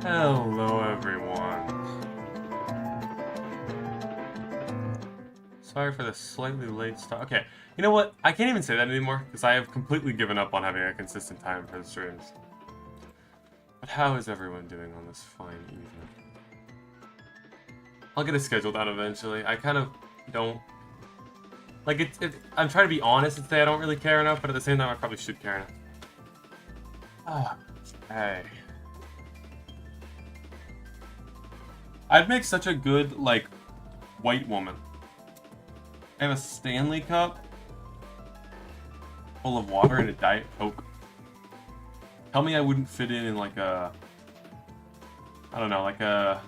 Hello everyone. Sorry for the slightly late start. Okay, you know what? I can't even say that anymore because I have completely given up on having a consistent time for the streams. But how is everyone doing on this fine evening? I'll get a schedule down eventually. I kind of don't... Like, I'm trying to be honest and say I don't really care enough, but at the same time I probably should care enough. Ah, hey. I'd make such a good, like, white woman. I have a Stanley cup full of water and a Diet Coke. Tell me I wouldn't fit in like a... I don't know, like a...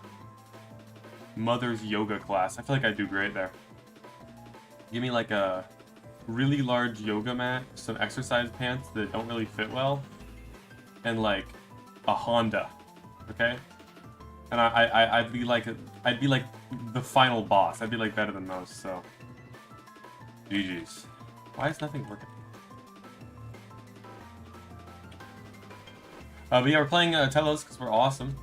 mother's yoga class. I feel like I'd do great there. Give me like a really large yoga mat, some exercise pants that don't really fit well, and like a Honda, okay? And I'd be like the final boss. I'd be like better than most. So, GG's. Why is nothing working? But yeah, we're playing Telos because we're awesome.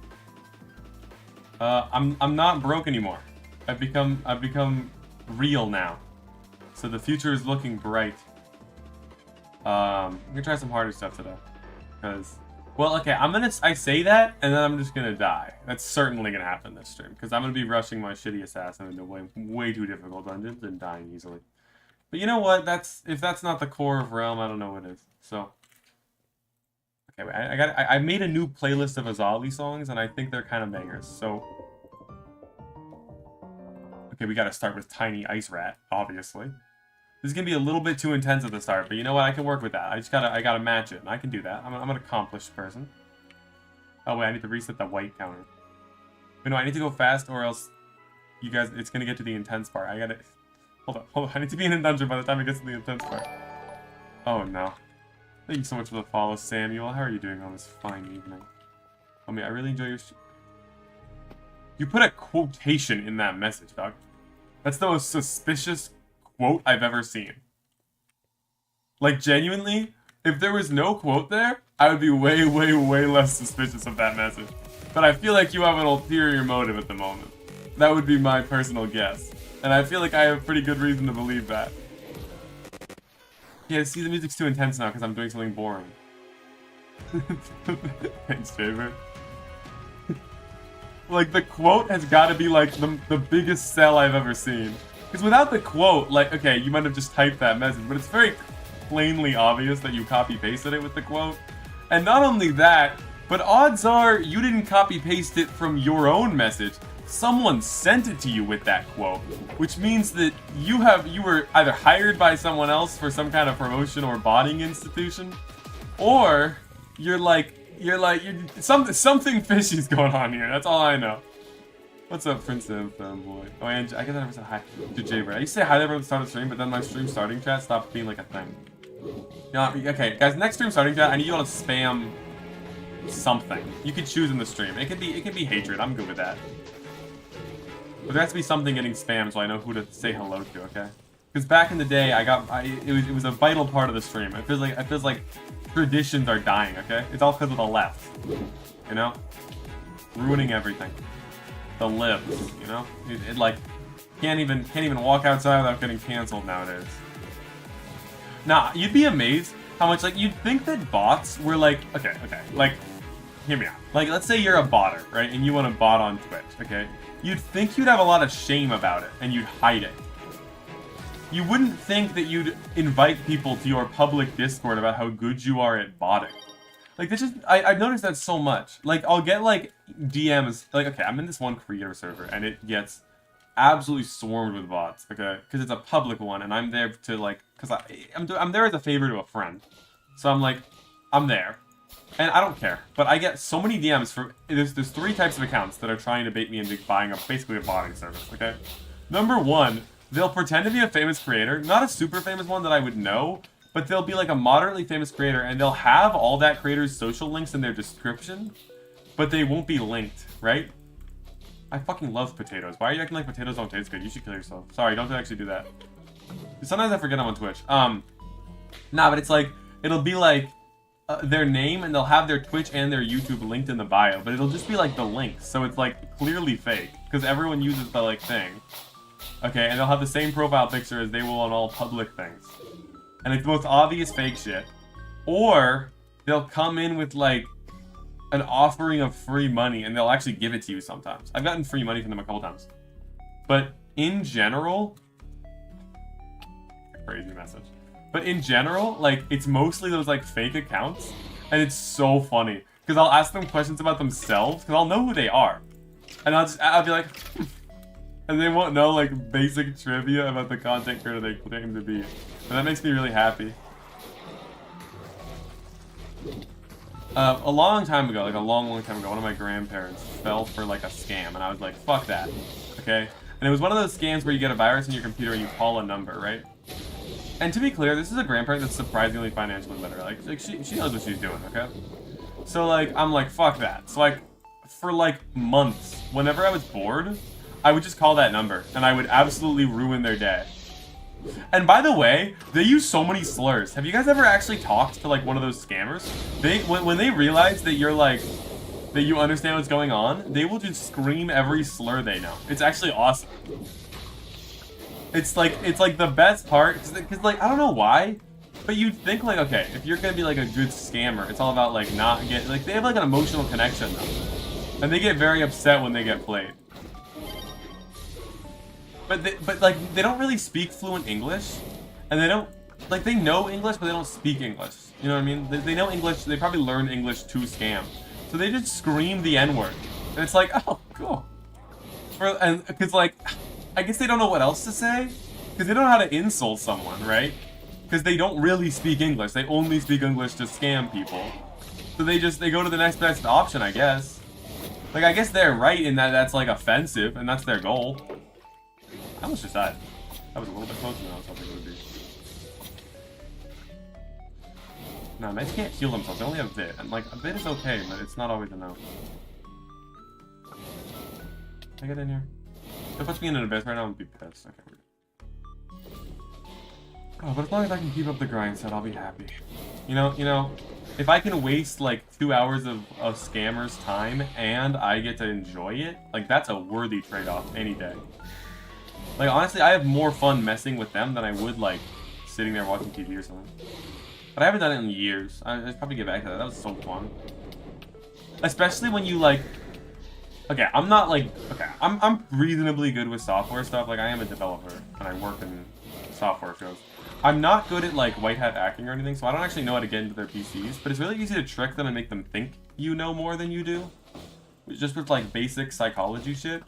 I'm not broke anymore. I've become real now. So the future is looking bright. I'm gonna try some harder stuff today, because. Well, okay, I say that, and then I'm just gonna die. That's certainly gonna happen this stream, because I'm gonna be rushing my shitty assassin into way too difficult dungeons and dying easily. But you know what? If that's not the core of Realm, I don't know what is. So, okay, I made a new playlist of Azali songs, and I think they're kind of bangers. So, okay, we gotta start with Tiny Ice Rat, obviously. This is gonna be a little bit too intense at the start, but you know what? I can work with that. I gotta match it, and I can do that. I'm an accomplished person. Oh wait, I need to reset the white counter. But no, I need to go fast, or else you guys, it's gonna get to the intense part. I gotta hold on. I need to be in a dungeon by the time it gets to the intense part. Oh no! Thank you so much for the follow, Samuel. How are you doing on this fine evening? I mean, I really enjoy your. You put a quotation in that message, dog. That's the most suspicious quote I've ever seen. Like, genuinely, if there was no quote there, I would be way less suspicious of that message. But I feel like you have an ulterior motive at the moment. That would be my personal guess. And I feel like I have pretty good reason to believe that. Yeah, see, the music's too intense now because I'm doing something boring. Thanks, favorite. Like, the quote has got to be, like, the biggest sell I've ever seen. Because without the quote, like, okay, you might have just typed that message, but it's very plainly obvious that you copy-pasted it with the quote. And not only that, but odds are you didn't copy-paste it from your own message. Someone sent it to you with that quote, which means that you were either hired by someone else for some kind of promotion or botting institution, or something fishy's going on here. That's all I know. What's up, Prince of Boy? Oh, and I guess I never said hi to Jaybird. I used to say hi to everyone at the start of the stream, but then my stream starting chat stopped being like a thing. You know, okay, guys, next stream starting chat, I need you all to spam something. You could choose in the stream. It could be hatred. I'm good with that. But there has to be something getting spammed so I know who to say hello to, okay? Because back in the day, it was a vital part of the stream. It feels like traditions are dying, okay? It's all because of the left, you know, ruining everything. The libs, you know, it like can't even walk outside without getting canceled nowadays. Nah, you'd be amazed how much, like, you'd think that bots were like, okay, like, hear me out. Like, let's say you're a botter, right, and you want to bot on Twitch, okay? You'd think you'd have a lot of shame about it, and you'd hide it. You wouldn't think that you'd invite people to your public Discord about how good you are at botting. Like, this just, I've noticed that so much. Like, I'll get, like, DMs, like, okay, I'm in this one creator server, and it gets absolutely swarmed with bots, okay? Because it's a public one, and I'm there to, like, because I'm there as a favor to a friend. So I'm like, I'm there. And I don't care. But I get so many DMs from, there's 3 types of accounts that are trying to bait me into buying basically a botting service, okay? Number 1, they'll pretend to be a famous creator, not a super famous one that I would know, but they'll be like a moderately famous creator, and they'll have all that creator's social links in their description, but they won't be linked, right? I fucking love potatoes. Why are you acting like potatoes don't taste good? You should kill yourself. Sorry, don't actually do that. Sometimes I forget I'm on Twitch. Nah, but it's like, it'll be like, their name, and they'll have their Twitch and their YouTube linked in the bio, but it'll just be like the links, so it's like clearly fake because everyone uses the like thing. Okay, and they'll have the same profile picture as they will on all public things, and it's the most obvious fake shit. Or they'll come in with like an offering of free money, and they'll actually give it to you sometimes. I've gotten free money from them a couple times, but in general, crazy message. But in general, like, it's mostly those, like, fake accounts. And it's so funny. Because I'll ask them questions about themselves. Because I'll know who they are. And I'll be like... and they won't know, like, basic trivia about the content creator they claim to be. And that makes me really happy. A long time ago, like, a long time ago, one of my grandparents fell for, like, a scam. And I was like, fuck that. Okay? And it was one of those scams where you get a virus in your computer and you call a number, right? And to be clear, this is a grandparent that's surprisingly financially literate. Like she knows what she's doing, okay? So, like, I'm like, fuck that. So, like, for, like, months, whenever I was bored, I would just call that number, and I would absolutely ruin their day. And by the way, they use so many slurs. Have you guys ever actually talked to, like, one of those scammers? When they realize that you're, like, that you understand what's going on, they will just scream every slur they know. It's actually awesome. It's like the best part, because like, I don't know why, but you'd think like, okay, if you're gonna be like a good scammer, it's all about like not getting, like, they have like an emotional connection though. And they get very upset when they get played. But like, they don't really speak fluent English, and they don't, like, they know English, but they don't speak English. You know what I mean? They know English, they probably learned English to scam. So they just scream the N-word. And it's like, oh, cool. Because like, I guess they don't know what else to say, because they don't know how to insult someone, right? Because they don't really speak English. They only speak English to scam people. So they go to the next best option, I guess. Like, I guess they're right in that that's, like, offensive, and that's their goal. I almost just died. That was a little bit closer than I was hoping it would be. No, meds can't heal themselves. They only have Vit. And, like, a Vit is okay, but it's not always enough. Can I get in here? If it puts me in an abyss right now, I'm gonna be pissed. Okay, oh, but as long as I can keep up the grind set, I'll be happy. You know, if I can waste like 2 hours of scammers' time and I get to enjoy it, like, that's a worthy trade-off any day. Like, honestly, I have more fun messing with them than I would like sitting there watching TV or something. But I haven't done it in years. I should probably get back to that. That was so fun. Especially when you like. Okay, I'm not like, okay, I'm reasonably good with software stuff. Like, I am a developer, and I work in software shows. I'm not good at, like, white hat hacking or anything, so I don't actually know how to get into their PCs, but it's really easy to trick them and make them think you know more than you do. Just with, like, basic psychology shit.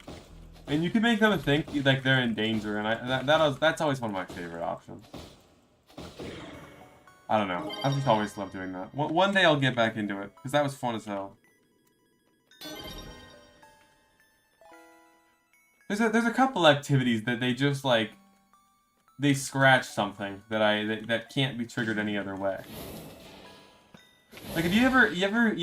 And you can make them think, like, they're in danger, and that's always one of my favorite options. I don't know. I've just always loved doing that. One day I'll get back into it, because that was fun as hell. There's a couple activities that they just like, they scratch something that can't be triggered any other way. Like, if you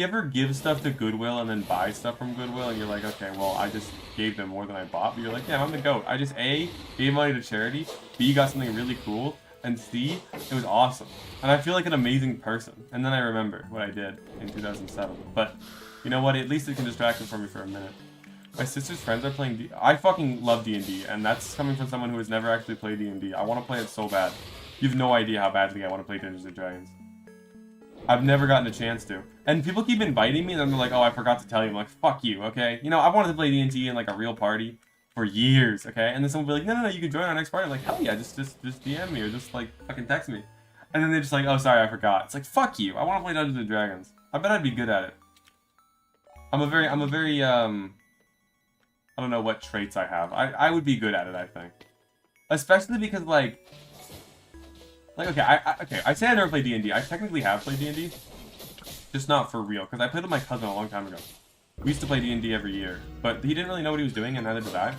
ever give stuff to Goodwill and then buy stuff from Goodwill and you're like, okay, well, I just gave them more than I bought, but you're like, yeah, I'm the GOAT. I just A, gave money to charity, B, got something really cool, and C, it was awesome. And I feel like an amazing person. And then I remember what I did in 2007. But you know what? At least it can distract them from me for a minute. My sister's friends are playing D. I fucking love D&D, and that's coming from someone who has never actually played D&D. I want to play it so bad. You have no idea how badly I want to play Dungeons & Dragons. I've never gotten a chance to. And people keep inviting me, and then they're like, oh, I forgot to tell you. I'm like, fuck you, okay? You know, I wanted to play D&D in, like, a real party for years, okay? And then someone will be like, no, you can join our next party. I'm like, hell yeah, just DM me, or just, like, fucking text me. And then they're just like, oh, sorry, I forgot. It's like, fuck you. I want to play Dungeons & Dragons. I bet I'd be good at it. I'm a very, I don't know what traits I have. I would be good at it, I think. Especially because, like, okay, I say I never played D&D. I technically have played D&D. Just not for real, because I played with my cousin a long time ago. We used to play D&D every year, but he didn't really know what he was doing, and neither did I.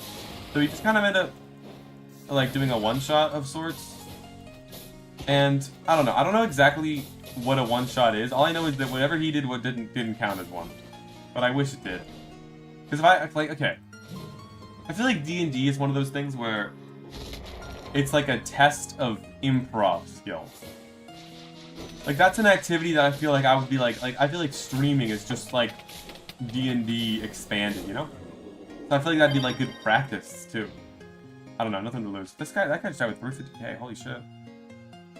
So he just kind of ended up, like, doing a one-shot of sorts. And, I don't know exactly what a one-shot is. All I know is that whatever he did didn't count as one. But I wish it did. Because if I, like, okay. I feel like D&D is one of those things where it's like a test of improv skills. Like, that's an activity that I feel like I would be like I feel like streaming is just like D&D expanded, you know? So I feel like that'd be like good practice too. I don't know, nothing to lose. That guy just died with 350k, holy shit.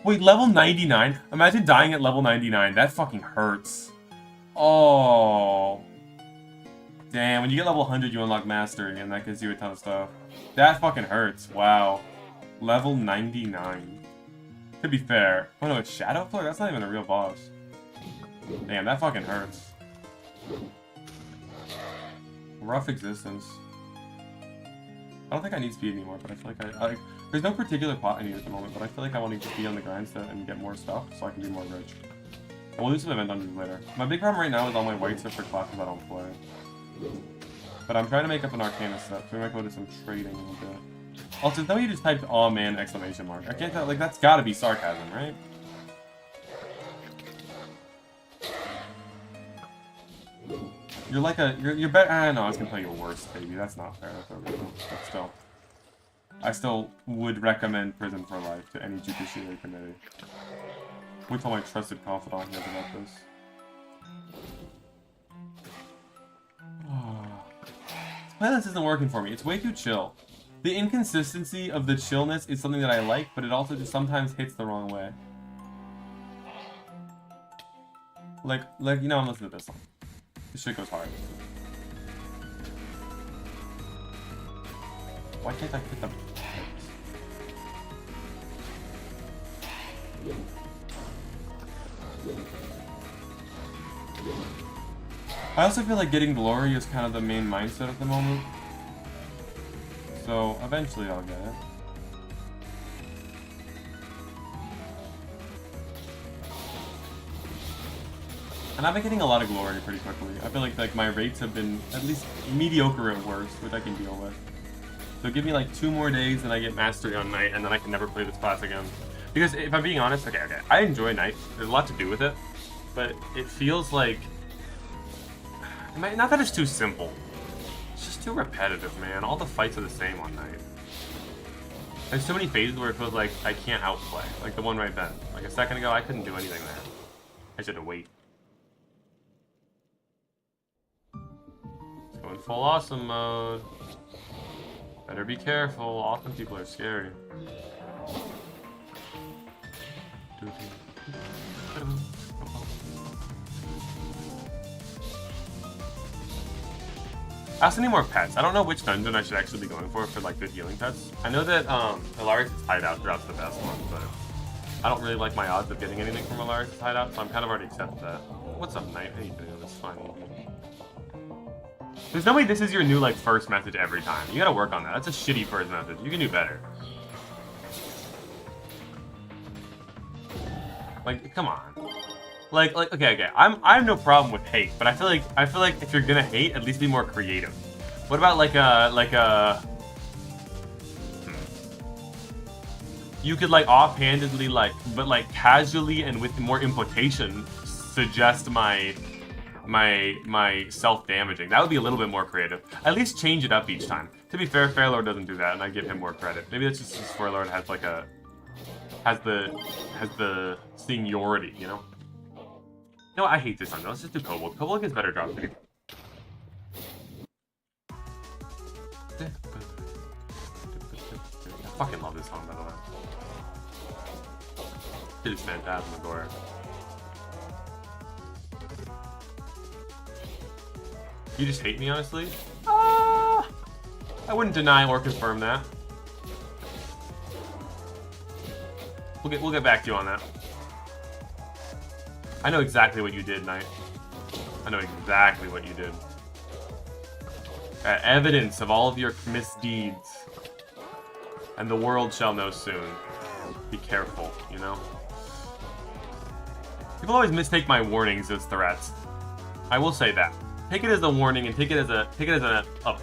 Wait, level 99? Imagine dying at level 99, that fucking hurts. Oh. Damn, when you get level 100 you unlock mastery and that gives you a ton of stuff. That fucking hurts, wow. Level 99. To be fair. Oh no, it's Shadow Floor? That's not even a real boss. Damn, that fucking hurts. Rough existence. I don't think I need speed anymore, but I feel like I there's no particular plot I need at the moment, but I feel like I want to just be on the grind and get more stuff so I can be more rich. And we'll do some event dungeons later. My big problem right now is all my whites are for classes I don't play. But I'm trying to make up an Arcana set, so we might go to some trading a little bit. Also, though you just typed "aw man!" exclamation mark. I can't tell, like, that's gotta be sarcasm, right? You're like a, you're better, I don't know, I was gonna tell you worse, baby, that's not fair, that's overkill. But still. I still would recommend Prison for Life to any judiciary committee. Wait till my trusted confidant hears about this. This playlist isn't working for me, it's way too chill. The inconsistency of the chillness is something that I like, but it also just sometimes hits the wrong way. Like, you know, I'm listening to this song. This shit goes hard. Why can't I hit the... I also feel like getting glory is kind of the main mindset at the moment. So, eventually I'll get it. And I've been getting a lot of glory pretty quickly. I feel like my rates have been at least mediocre at worst, which I can deal with. So give me like 2 more days and I get mastery on Knight, and then I can never play this class again. Because if I'm being honest, okay, I enjoy Knight. There's a lot to do with it, but it feels like... Not that it's too simple. It's just too repetitive, man. All the fights are the same on Knight. There's so many phases where it feels like I can't outplay. Like the one right then. Like a second ago, I couldn't do anything there. I just had to wait. Let's go in full awesome mode. Better be careful. Awesome people are scary. I also need more pets. I don't know which dungeon I should actually be going for like good healing pets. I know that Alari's hideout drops the best one, but I don't really like my odds of getting anything from Alari's hideout, so I'm kind of already accepted that. What's up, Knight? How you doing? It's funny. There's no way this is your new like first message every time. You gotta work on that. That's a shitty first message. You can do better. Like, come on. Like, okay. I have no problem with hate, but I feel like if you're gonna hate, at least be more creative. What about you could like offhandedly but casually and with more implication suggest my self-damaging. That would be a little bit more creative. At least change it up each time. To be fair, Fairlord doesn't do that, and I give him more credit. Maybe that's just Fairlord has like has the seniority, you know? No, I hate this song. Let's just do Kobold. Kobold gets better drop speed. I fucking love this song, by the way. It is phantasmagoric. You just hate me, honestly? I wouldn't deny or confirm that. We'll get back to you on that. I know exactly what you did, Knight. I know exactly what you did. Evidence of all of your misdeeds. And the world shall know soon. Be careful, you know? People always mistake my warnings as threats. I will say that. Take it as a warning and take it as a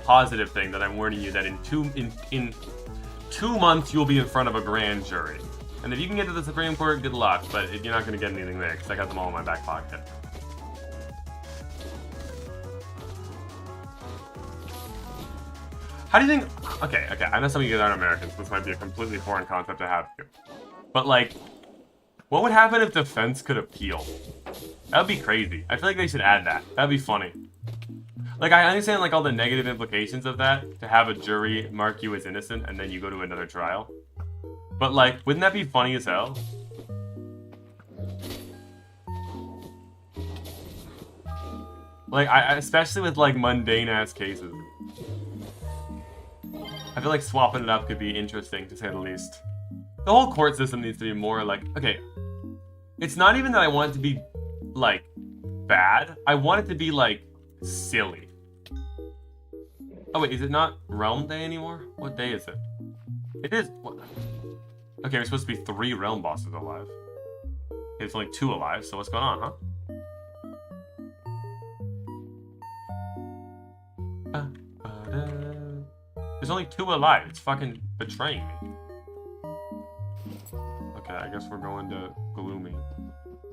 positive thing that I'm warning you that in 2 months you'll be in front of a grand jury. And if you can get to the Supreme Court, good luck, but you're not going to get anything there, because I got them all in my back pocket. How do you think... Okay, I know some of you guys aren't Americans, so this might be a completely foreign concept to have here. But, like, What would happen if defense could appeal? That would be crazy. I feel like they should add that. That'd be funny. Like, I understand, like, all the negative implications of that, to have a jury mark you as innocent, and then you go to another trial. But, like, wouldn't that be funny as hell? Like, especially with, like, mundane-ass cases. I feel like swapping it up could be interesting, to say the least. The whole court system needs to be more, like, okay. It's not even that I want it to be, like, bad. I want it to be, like, silly. Oh, wait, is it not Realm Day anymore? What day is it? It is. What? Okay, there's supposed to be 3 Realm bosses alive. Okay, there's only 2 alive, so what's going on, huh? There's only 2 alive. It's fucking betraying me. Okay, I guess we're going to Gloomy.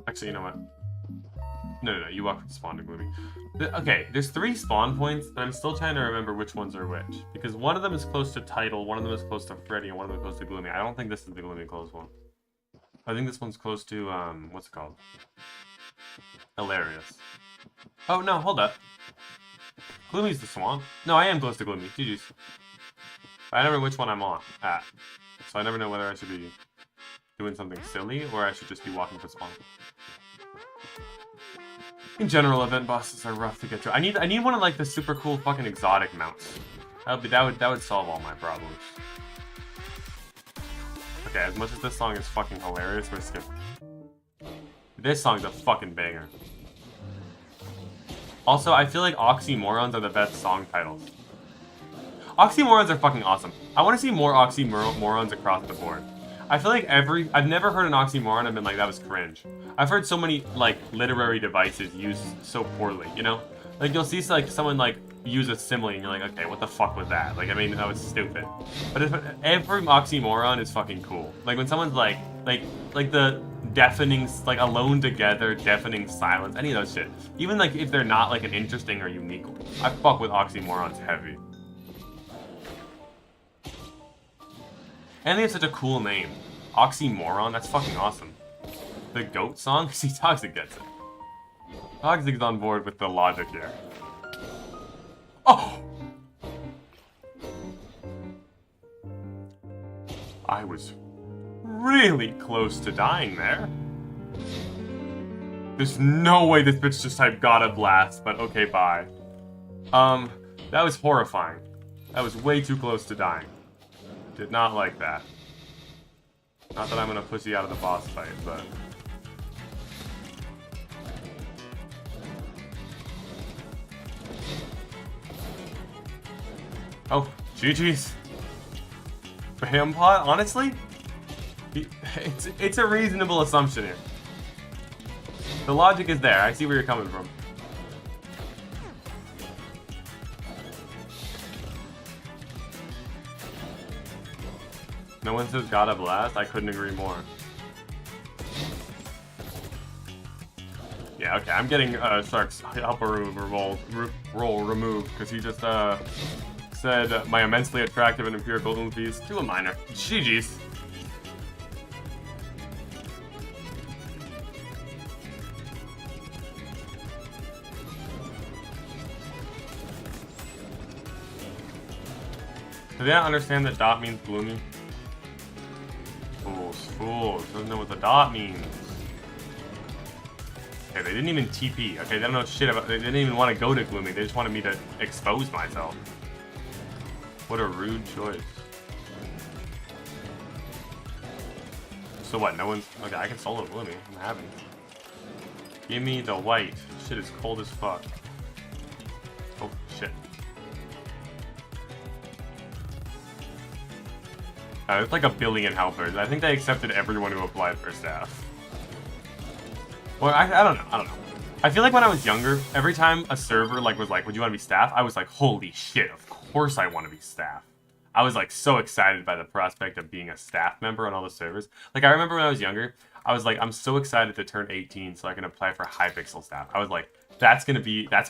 Actually, you know what? No, you walk from spawn to Gloomy. Okay, there's 3 spawn points, and I'm still trying to remember which ones are which. Because one of them is close to Title, one of them is close to Freddy, and one of them is close to Gloomy. I don't think this is the Gloomy close one. I think this one's close to, what's it called? Hilarious. Oh, no, hold up. Gloomy's the Swan. No, I am close to Gloomy. GG's. I never know which one I'm on at. So I never know whether I should be doing something silly, or I should just be walking for spawn. In general, event bosses are rough to get to. I need one of like the super cool fucking exotic mounts. That would solve all my problems. Okay, as much as this song is fucking hilarious, we're skipping. This song's a fucking banger. Also, I feel like oxymorons are the best song titles. Oxymorons are fucking awesome. I want to see more oxymorons across the board. I feel like I've never heard an oxymoron and been like, that was cringe. I've heard so many, like, literary devices used so poorly, you know? Like, you'll see, like, someone, like, use a simile and you're like, okay, what the fuck was that? Like, I mean, that was stupid. But if every oxymoron is fucking cool. Like, when someone's like the deafening, like, alone together, deafening silence, any of those shit. Even, like, if they're not, like, an interesting or unique one. I fuck with oxymorons heavy. And they have such a cool name. Oxymoron, that's fucking awesome. The goat song? See, Toxic gets it. Toxic's on board with the logic here. Oh! I was really close to dying there. There's no way this bitch just typed "Gotta blast," but okay, bye. That was horrifying. That was way too close to dying. Did not like that. Not that I'm gonna pussy out of the boss fight, but... Oh, GG's. Vampot, honestly? It's a reasonable assumption here. The logic is there, I see where you're coming from. No one says "Gotta blast." I couldn't agree more. Yeah, okay, I'm getting Shark's helper roll removed because he just said my immensely attractive and empirical oomphies to a minor. GG's. Do they not understand that dot means gloomy? Fools. Doesn't know what the dot means. Okay, they didn't even TP. Okay, they don't know shit about... They didn't even want to go to Gloomy. They just wanted me to expose myself. What a rude choice. So what, no one's... Okay, I can solo Gloomy. I'm having it. Give me the white. Shit is cold as fuck. Oh, shit. It's like a billion helpers. I think they accepted everyone who applied for staff. Well, I don't know. I feel like when I was younger, every time a server was like, would you want to be staff? I was like, holy shit, of course I want to be staff. I was like so excited by the prospect of being a staff member on all the servers. Like, I remember when I was younger, I was like, I'm so excited to turn 18 so I can apply for Hypixel staff. I was like, that's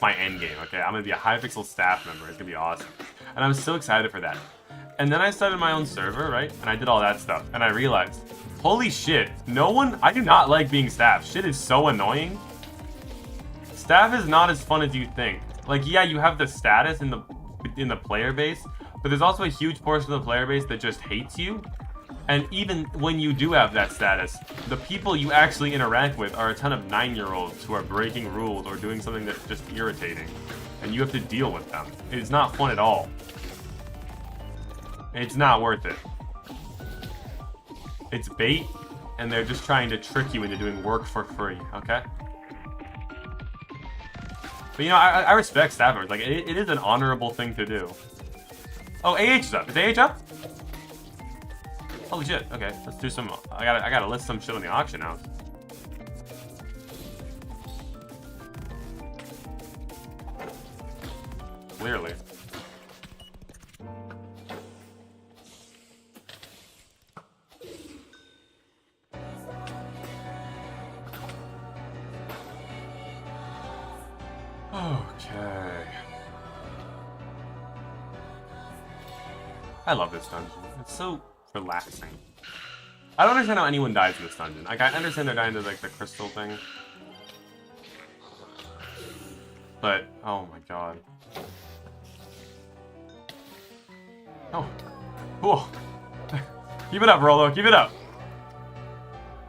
my end game, okay? I'm gonna be a Hypixel staff member. It's gonna be awesome. And I was so excited for that. And then I started my own server, right? And I did all that stuff. And I realized, holy shit, I do not like being staff. Shit is so annoying. Staff is not as fun as you think. Like, yeah, you have the status in the player base, but there's also a huge portion of the player base that just hates you. And even when you do have that status, the people you actually interact with are a ton of 9-year-olds who are breaking rules or doing something that's just irritating. And you have to deal with them. It's not fun at all. It's not worth it. It's bait, and they're just trying to trick you into doing work for free, okay? But, you know, I respect staffers. Like, it is an honorable thing to do. Oh, AH is up. Is AH up? Holy shit. Okay, let's do some... I gotta list some shit on the auction house. Clearly. Okay. I love this dungeon. It's so relaxing. I don't understand how anyone dies in this dungeon. Like, I understand they're dying to, like, the crystal thing. But, oh my god. Oh. Cool. Keep it up, Rolo. Keep it up.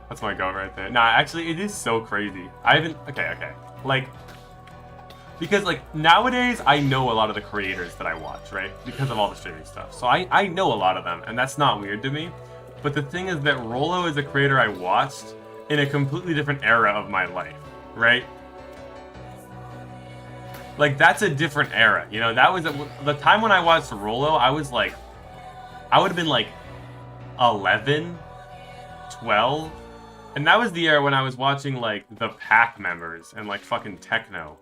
That's my goat right there. Nah, actually, it is so crazy. I haven't... Okay. Like... Because, like, nowadays, I know a lot of the creators that I watch, right? Because of all the streaming stuff. So I know a lot of them, and that's not weird to me. But the thing is that Rolo is a creator I watched in a completely different era of my life, right? Like, that's a different era, you know? That was... The time when I watched Rolo, I was, like... I would have been, like, 11, 12. And that was the era when I was watching, like, the Pack members and, like, fucking Techno.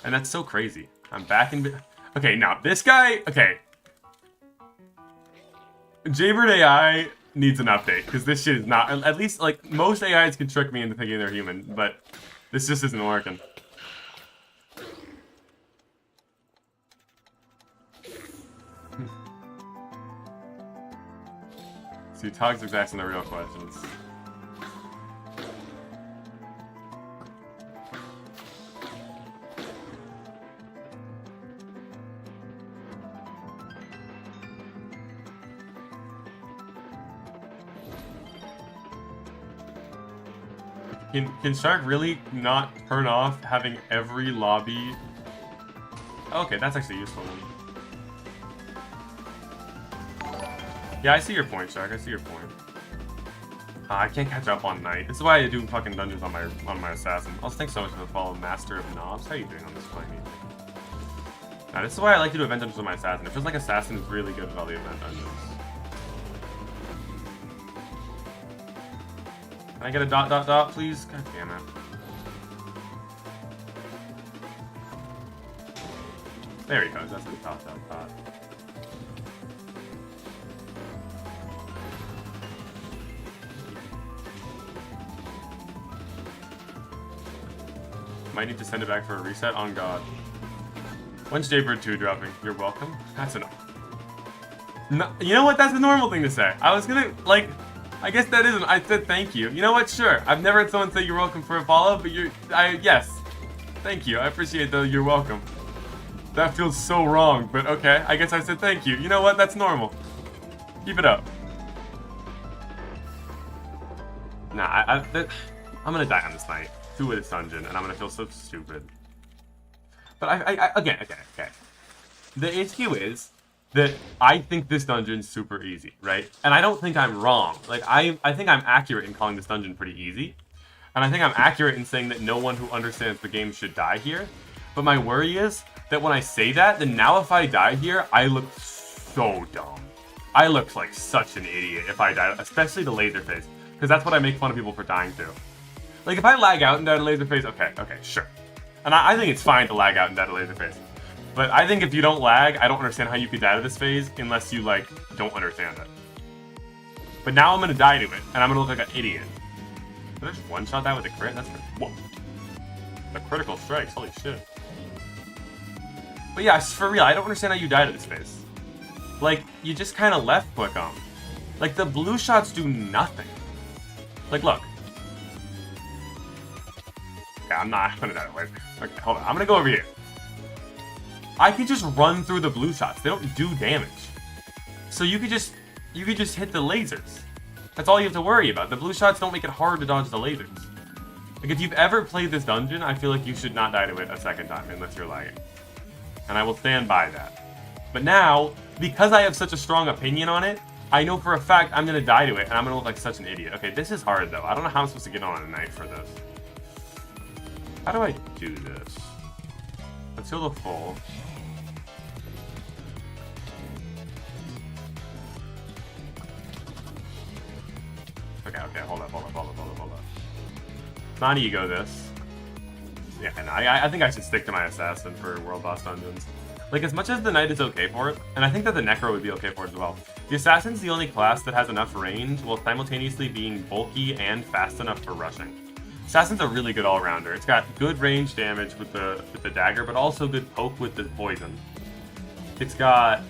And that's so crazy. I'm back in... Okay, now, this guy... Okay. Jaybird AI needs an update, because this shit is not... At least, like, most AIs can trick me into thinking they're human, but this just isn't working. See, Toxic's asking the real questions. Can Shark really not turn off having every lobby? Okay, that's actually useful then. Yeah, I see your point, Shark. I see your point. I can't catch up on night. This is why I do fucking dungeons on my assassin. Also, thanks so much for the follow, Master of Knobs. How you doing on this fine evening? Now, this is why I like to do event dungeons on my assassin. It feels like assassin is really good at all the event dungeons. Can I get a ... please? God damn it. There he goes. That's the ... Might need to send it back for a reset. On God. When's Jaybird 2 dropping? You're welcome? That's enough. No, you know what? That's the normal thing to say. I was gonna, like... I guess that isn't. I said thank you. You know what? Sure. I've never had someone say you're welcome for a follow, but yes. Thank you. I appreciate the you're welcome. That feels so wrong, but okay. I guess I said thank you. You know what? That's normal. Keep it up. Nah, I'm gonna die on this night. 2 with this dungeon, and I'm gonna feel so stupid. But again. The issue is that I think this dungeon's super easy, right? And I don't think I'm wrong. Like, I think I'm accurate in calling this dungeon pretty easy. And I think I'm accurate in saying that no one who understands the game should die here. But my worry is that when I say that, then now if I die here, I look so dumb. I look like such an idiot if I die, especially the laser phase. Because that's what I make fun of people for dying to. Like, if I lag out and die to laser phase, okay, sure. And I think it's fine to lag out and die to laser phase. But I think if you don't lag, I don't understand how you could die to this phase unless you, like, don't understand it. But now I'm gonna die to it, and I'm gonna look like an idiot. Did I just one-shot that with a crit? That's... Whoa. The critical strikes, holy shit. But yeah, for real, I don't understand how you die to this phase. like, you just kind of left click them. Like, the blue shots do nothing. Like, look. Okay, I'm not gonna die. Wait. Okay, hold on. I'm gonna go over here. I could just run through the blue shots. They don't do damage. So you could just hit the lasers. That's all you have to worry about. The blue shots don't make it hard to dodge the lasers. Like, if you've ever played this dungeon, I feel like you should not die to it a second time unless you're lagging. And I will stand by that. But now, because I have such a strong opinion on it, I know for a fact I'm gonna die to it, and I'm gonna look like such an idiot. Okay, this is hard though. I don't know how I'm supposed to get on a knight for this. How do I do this? Let's heal the full. Okay, hold up. Not ego this. Yeah, no, I think I should stick to my assassin for world boss dungeons. Like, as much as the knight is okay for it, and I think that the necro would be okay for it as well, the assassin's the only class that has enough range while simultaneously being bulky and fast enough for rushing. Assassin's a really good all-rounder. It's got good range damage with the dagger, but also good poke with the poison. It's got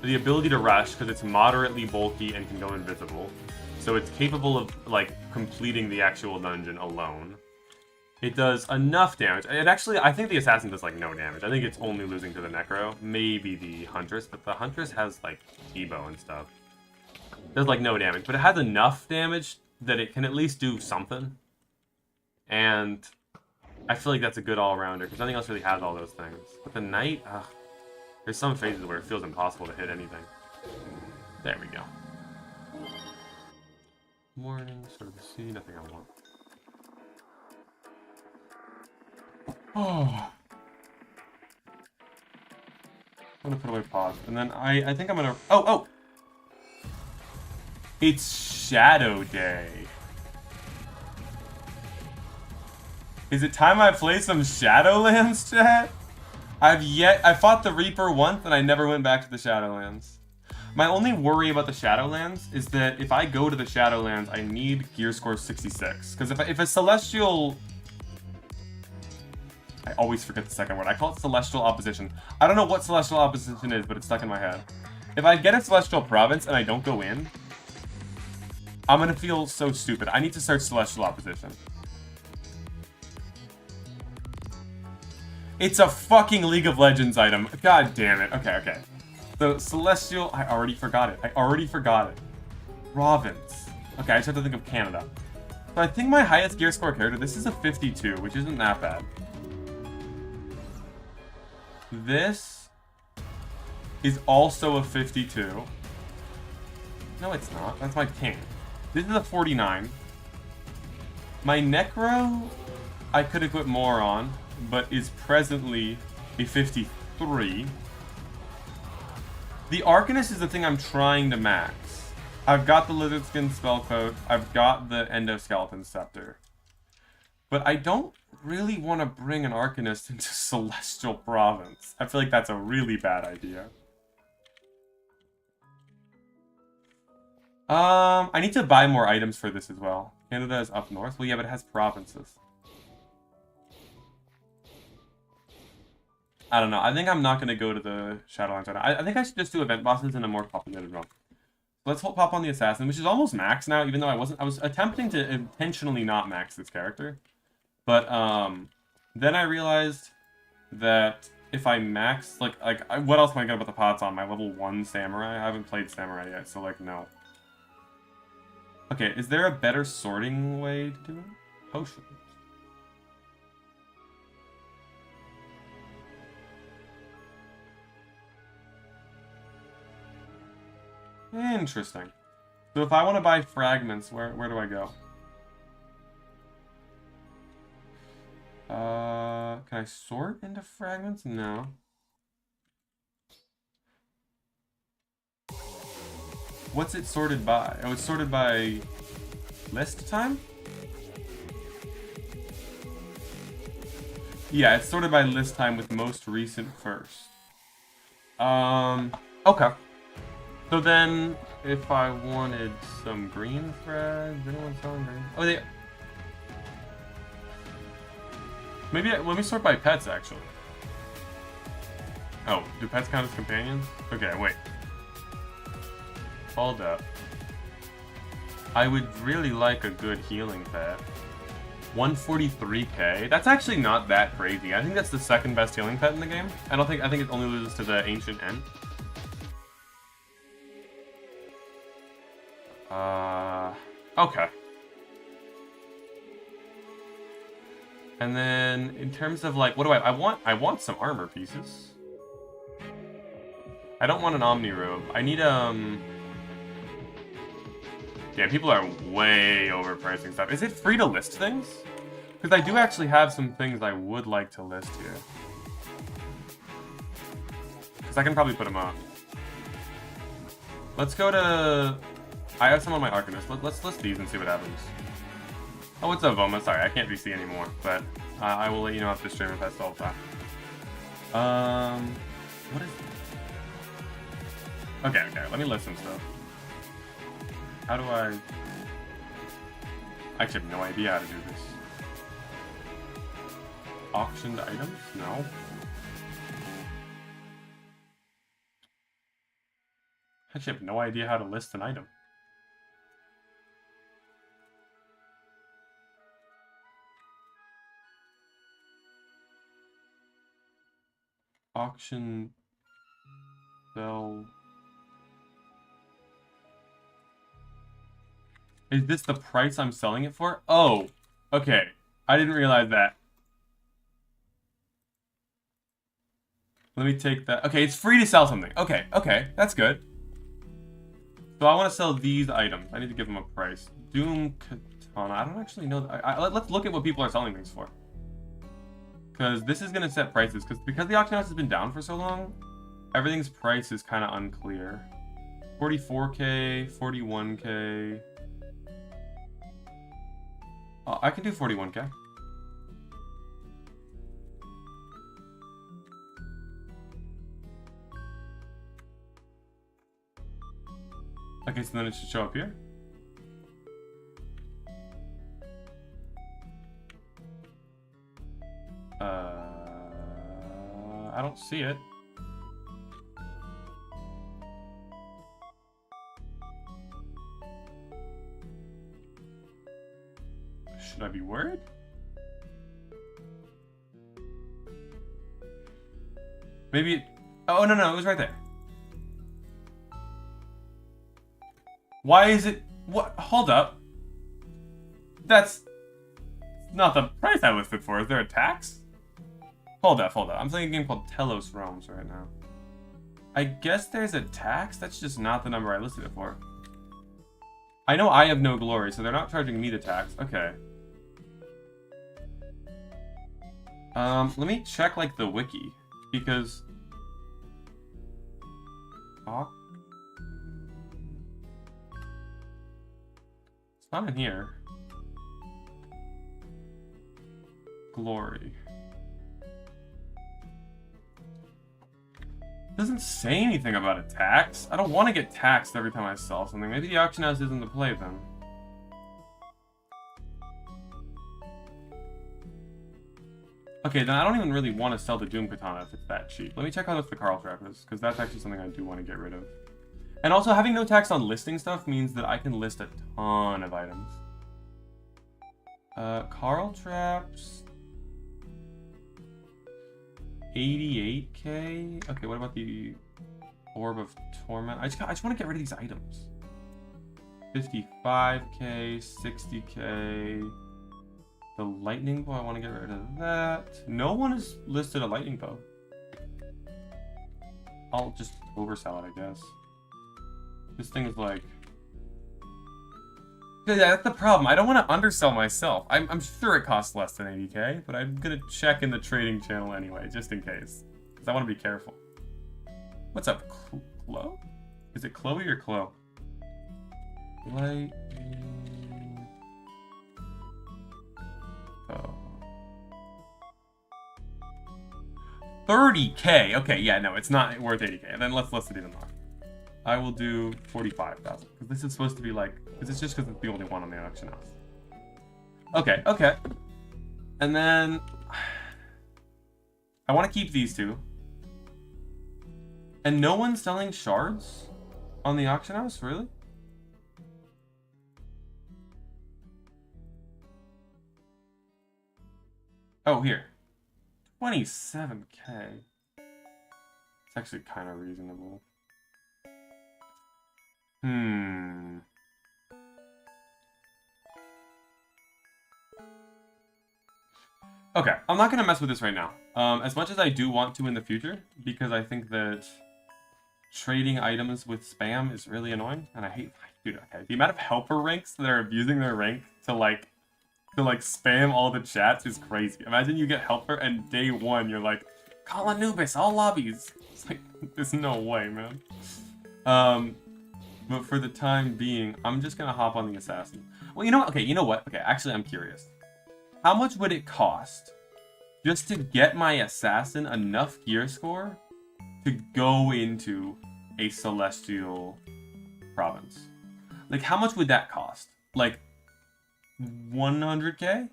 the ability to rush because it's moderately bulky and can go invisible. So it's capable of, like, completing the actual dungeon alone. It does enough damage. It actually, I think the assassin does, like, no damage. I think it's only losing to the necro. Maybe the huntress, but the huntress has, like, T-bow and stuff. Does, like, no damage, but it has enough damage that it can at least do something. And I feel like that's a good all-rounder, because nothing else really has all those things. But the knight, there's some phases where it feels impossible to hit anything. There we go. Morning, sort of the sea, nothing I want. Oh. I'm gonna put away pause, and then I think I'm gonna... Oh! It's Shadow Day. Is it time I play some Shadowlands, chat? I fought the Reaper once, and I never went back to the Shadowlands. My only worry about the Shadowlands is that if I go to the Shadowlands, I need gear score 66. Because if a Celestial... I always forget the second word. I call it Celestial Opposition. I don't know what Celestial Opposition is, but it's stuck in my head. If I get a Celestial Province and I don't go in, I'm gonna feel so stupid. I need to search Celestial Opposition. It's a fucking League of Legends item. God damn it. Okay. The Celestial... I already forgot it. Province. Okay, I just have to think of Canada. So I think my highest gear score character, this is a 52, which isn't that bad. This is also a 52. No, it's not. That's my king. This is a 49. My Necro, I could equip more on, but is presently a 53. The Arcanist is the thing I'm trying to max. I've got the Lizard Skin Spellcoat. I've got the Endoskeleton Scepter. But I don't really want to bring an Arcanist into Celestial Province. I feel like that's a really bad idea. I need to buy more items for this as well. Canada is up north. Well, yeah, but it has provinces. I don't know. I think I'm not going to go to the Shadowlands. I think I should just do event bosses in a more populated realm. Let's pop on the Assassin, which is almost max now, even though I was attempting to intentionally not max this character. But then I realized that if I max, what else can I get about the pots on? My level 1 Samurai? I haven't played Samurai yet, so like, no. Okay, is there a better sorting way to do it? Potions. Interesting. So if I want to buy fragments, where do I go? Can I sort into fragments? No. What's it sorted by? Oh, it's sorted by list time? Yeah, it's sorted by list time with most recent first. Okay. So then, if I wanted some green threads, anyone selling green? Oh, they... Maybe, let me sort by pets, actually. Oh, do pets count as companions? Okay, wait. Hold up. I would really like a good healing pet. 143k. That's actually not that crazy. I think that's the second best healing pet in the game. I think it only loses to the Ancient Ent. Okay. And then in terms of like, what do I want some armor pieces. I don't want an Omni robe. I need yeah, people are way overpricing stuff. Is it free to list things? Because I do actually have some things I would like to list here. Because I can probably put them up. Let's go to... I have some on my Arcanist. Let's list these and see what happens. Oh, what's up, Voma? Sorry, I can't VC anymore, but I will let you know after stream if that's all the time. What is... Okay, let me list some stuff. How do I actually have no idea how to do this. Auctioned items? No. I actually have no idea how to list an item. Auction... Sell... Is this the price I'm selling it for? Oh, okay. I didn't realize that. Let me take that. Okay, it's free to sell something. Okay, that's good. So I want to sell these items. I need to give them a price. Doom Katana. I don't actually know. Let's look at what people are selling things for. Because this is going to set prices. Because the auction house has been down for so long, everything's price is kind of unclear. 44k, 41k. I can do 41k. Okay, so then it should show up here. I don't see it. Should I be worried? Maybe it... Oh, no, it was right there. Why is it... What? Hold up. That's not the price I listed for. Is there a tax? Hold up. I'm playing a game called Telos Realms right now. I guess there's a tax? That's just not the number I listed it for. I know I have no glory, so they're not charging me the tax. Okay. Let me check, like, the wiki, because... It's not in here. Glory. It doesn't say anything about a tax. I don't want to get taxed every time I sell something. Maybe the auction house isn't the play then. Okay, then I don't even really want to sell the Doom Katana if it's that cheap. Let me check how much the Carl Trap is, because that's actually something I do want to get rid of. And also, having no tax on listing stuff means that I can list a ton of items. Carl Traps... 88k? Okay, what about the Orb of Torment? I just want to get rid of these items. 55k, 60k... The lightning bow, I want to get rid of that. No one has listed a lightning bow. I'll just oversell it, I guess. This thing is like... Yeah, that's the problem. I don't want to undersell myself. I'm sure it costs less than 80k, but I'm going to check in the trading channel anyway, just in case. Because I want to be careful. What's up, Chloe? Is it Chloe or Chloe? Lightning... Oh. 30k. Okay, yeah, no, it's not worth 80k. And then let's list it even more. I will do 45,000 because this is supposed to be like, because it's just because it's the only one on the auction house. Okay. And then I want to keep these two. And no one's selling shards? On the auction house? Really? Oh, here. 27K. It's actually kind of reasonable. Okay, I'm not going to mess with this right now. As much as I do want to in the future, because I think that trading items with spam is really annoying, and I hate... Dude, okay, the amount of helper ranks that are abusing their rank to spam all the chats is crazy. Imagine you get helper and day one you're like, call Anubis, all lobbies. It's like, there's no way, man. But for the time being, I'm just gonna hop on the assassin. Well, you know what? Okay, you know what? Okay, actually, I'm curious. How much would it cost just to get my assassin enough gear score to go into a celestial province? Like, how much would that cost? Like, 100K?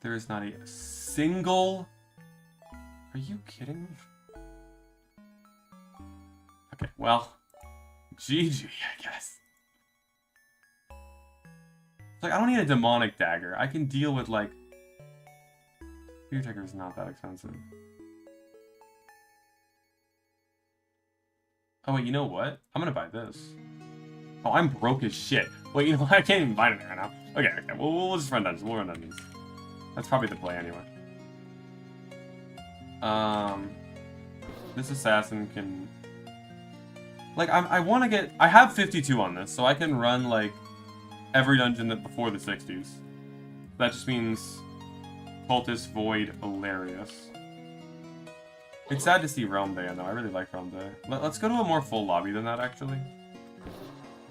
There is not a single... Are you kidding me? Okay, well, GG, I guess. Like, I don't need a demonic dagger. I can deal with, like... Fear dagger is not that expensive. Oh, wait, you know what? I'm gonna buy this. Oh, I'm broke as shit. Wait, you know what? I can't even buy anything right now. Okay, okay, we'll just run dungeons. We'll run dungeons. That's probably the play anyway. This assassin can... Like, I want to get... I have 52 on this, so I can run, like, every dungeon that before the 60s. That just means... Cultist, Void, Hilarious. It's sad to see Realm Day, though. I really like Realm Day. Let's go to a more full lobby than that, actually.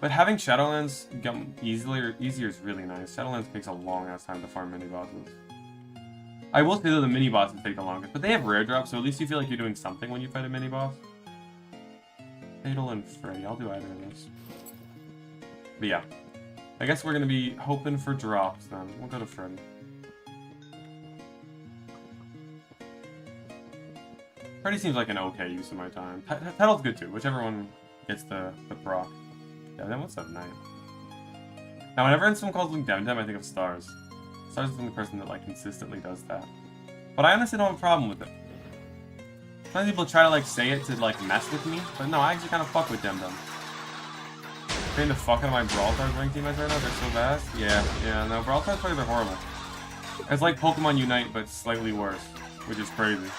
But having Shadowlands come easier is really nice. Shadowlands takes a long-ass time to farm mini-bosses. I will say, though, the mini-bosses take the longest, but they have rare drops, so at least you feel like you're doing something when you fight a mini-boss. Fatal and Freddy. I'll do either of those. But yeah. I guess we're going to be hoping for drops, then. We'll go to Freddy. Freddy seems like an okay use of my time. Title's good, too. Whichever one gets the proc. Yeah, then what's up, Knight? Now, whenever someone calls Link Dem, I think of Stars. Stars is the only person that, like, consistently does that. But I honestly don't have a problem with it. Sometimes people try to, like, say it to, like, mess with me, but no, I actually kind of fuck with Dem. Paying the fuck out of my Brawl Stars rank teammates right now, they're so fast. Yeah, no, Brawl Stars players are horrible. It's like Pokemon Unite, but slightly worse, which is crazy.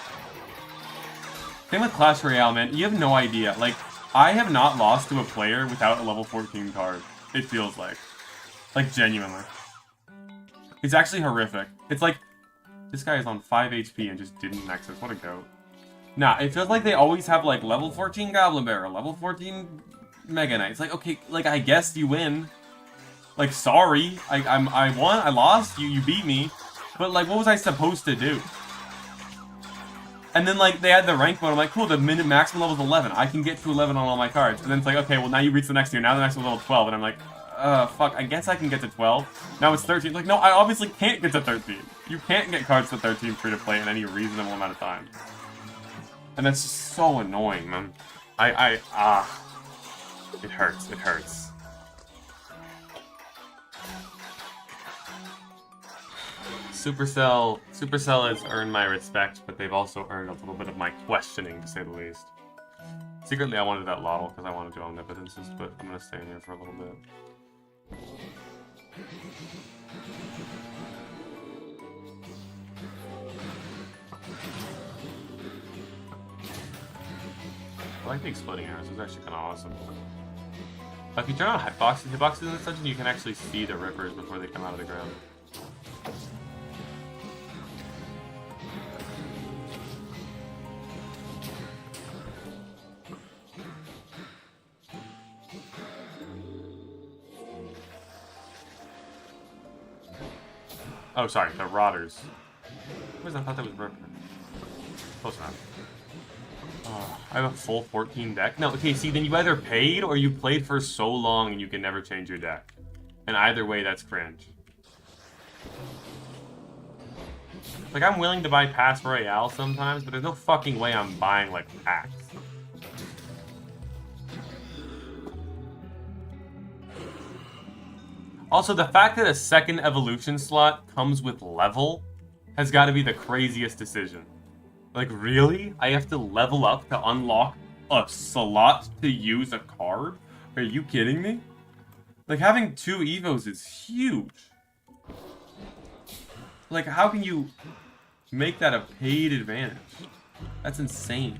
Same with Clash Royale, man. You have no idea. Like, I have not lost to a player without a level 14 card. It feels like. Like, genuinely. It's actually horrific. It's like, this guy is on 5 HP and just didn't Nexus. What a goat. Nah, it feels like they always have, like, level 14 Goblin Bear or level 14 Mega Knight. It's like, okay, like, I guess you win. Like, sorry. I won, I lost, you beat me. But, like, what was I supposed to do? And then, like, they had the rank mode. I'm like, cool, the maximum level is 11. I can get to 11 on all my cards. And then it's like, okay, well, now you reach the next tier. Now the next one's level 12. And I'm like, fuck, I guess I can get to 12. Now it's 13. Like, no, I obviously can't get to 13. You can't get cards to 13 free to play in any reasonable amount of time. And that's just so annoying, man. It hurts. It hurts. Supercell has earned my respect, but they've also earned a little bit of my questioning, to say the least. Secretly, I wanted that Lottle because I want to do omnipotences, but I'm going to stay in here for a little bit. I like the exploding arrows. Those are actually kind of awesome. But if you turn on hitboxes in this dungeon, you can actually see the rippers before they come out of the ground. Oh, sorry, the Rotters. I thought that was Ripper. Close enough. I have a full 14 deck? No, okay, see, then you either paid or you played for so long and you can never change your deck. And either way, that's cringe. Like, I'm willing to buy Pass Royale sometimes, but there's no fucking way I'm buying, like, packs. Also, the fact that a second evolution slot comes with level has got to be the craziest decision. Like, really? I have to level up to unlock a slot to use a card? Are you kidding me? Like, having 2 Evos is huge. Like, how can you make that a paid advantage? That's insane.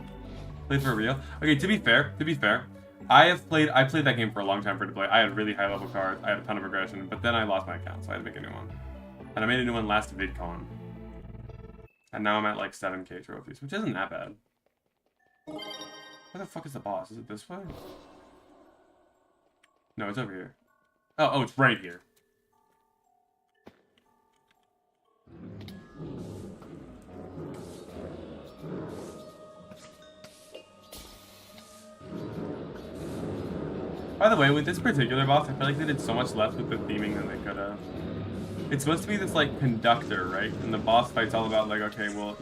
Play for real? Okay, to be fair, I played that game for a long time for to play. I had really high level cards, I had a ton of aggression, but then I lost my account, so I had to make a new one. And I made a new one last VidCon. And now I'm at like 7k trophies, which isn't that bad. Where the fuck is the boss? Is it this way? No, it's over here. Oh, it's right here. By the way, with this particular boss, I feel like they did so much less with the theming than they could have. It's supposed to be this, like, conductor, right? And the boss fight's all about, like, okay, well,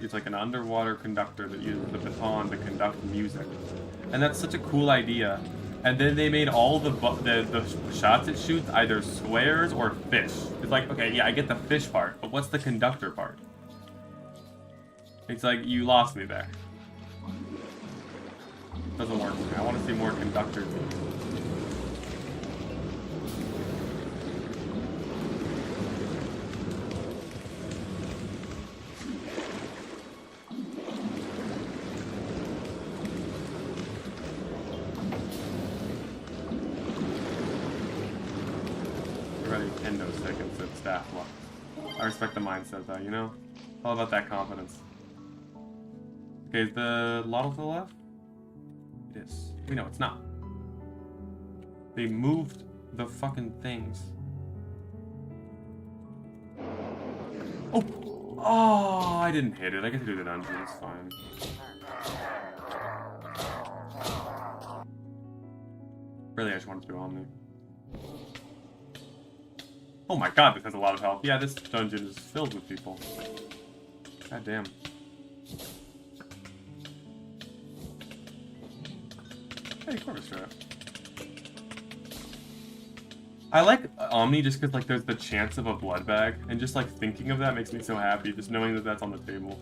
it's like an underwater conductor that uses the baton to conduct music. And that's such a cool idea. And then they made all the shots it shoots either squares or fish. It's like, okay, yeah, I get the fish part, but what's the conductor part? It's like, you lost me there. Doesn't work for me. I want to see more conductor things. Staff luck. I respect the mindset though, you know? All about that confidence. Okay, is the Lotto to the left? It is. We know it's not. They moved the fucking things. Oh! Oh, I didn't hit it. I get to do the dungeon, it's fine. Really, I just wanted to do Omni. Oh my god, this has a lot of health. Yeah, this dungeon is filled with people. God damn. Hey, quarter strap. I like Omni just because, like, there's the chance of a blood bag, and just, like, thinking of that makes me so happy, just knowing that that's on the table.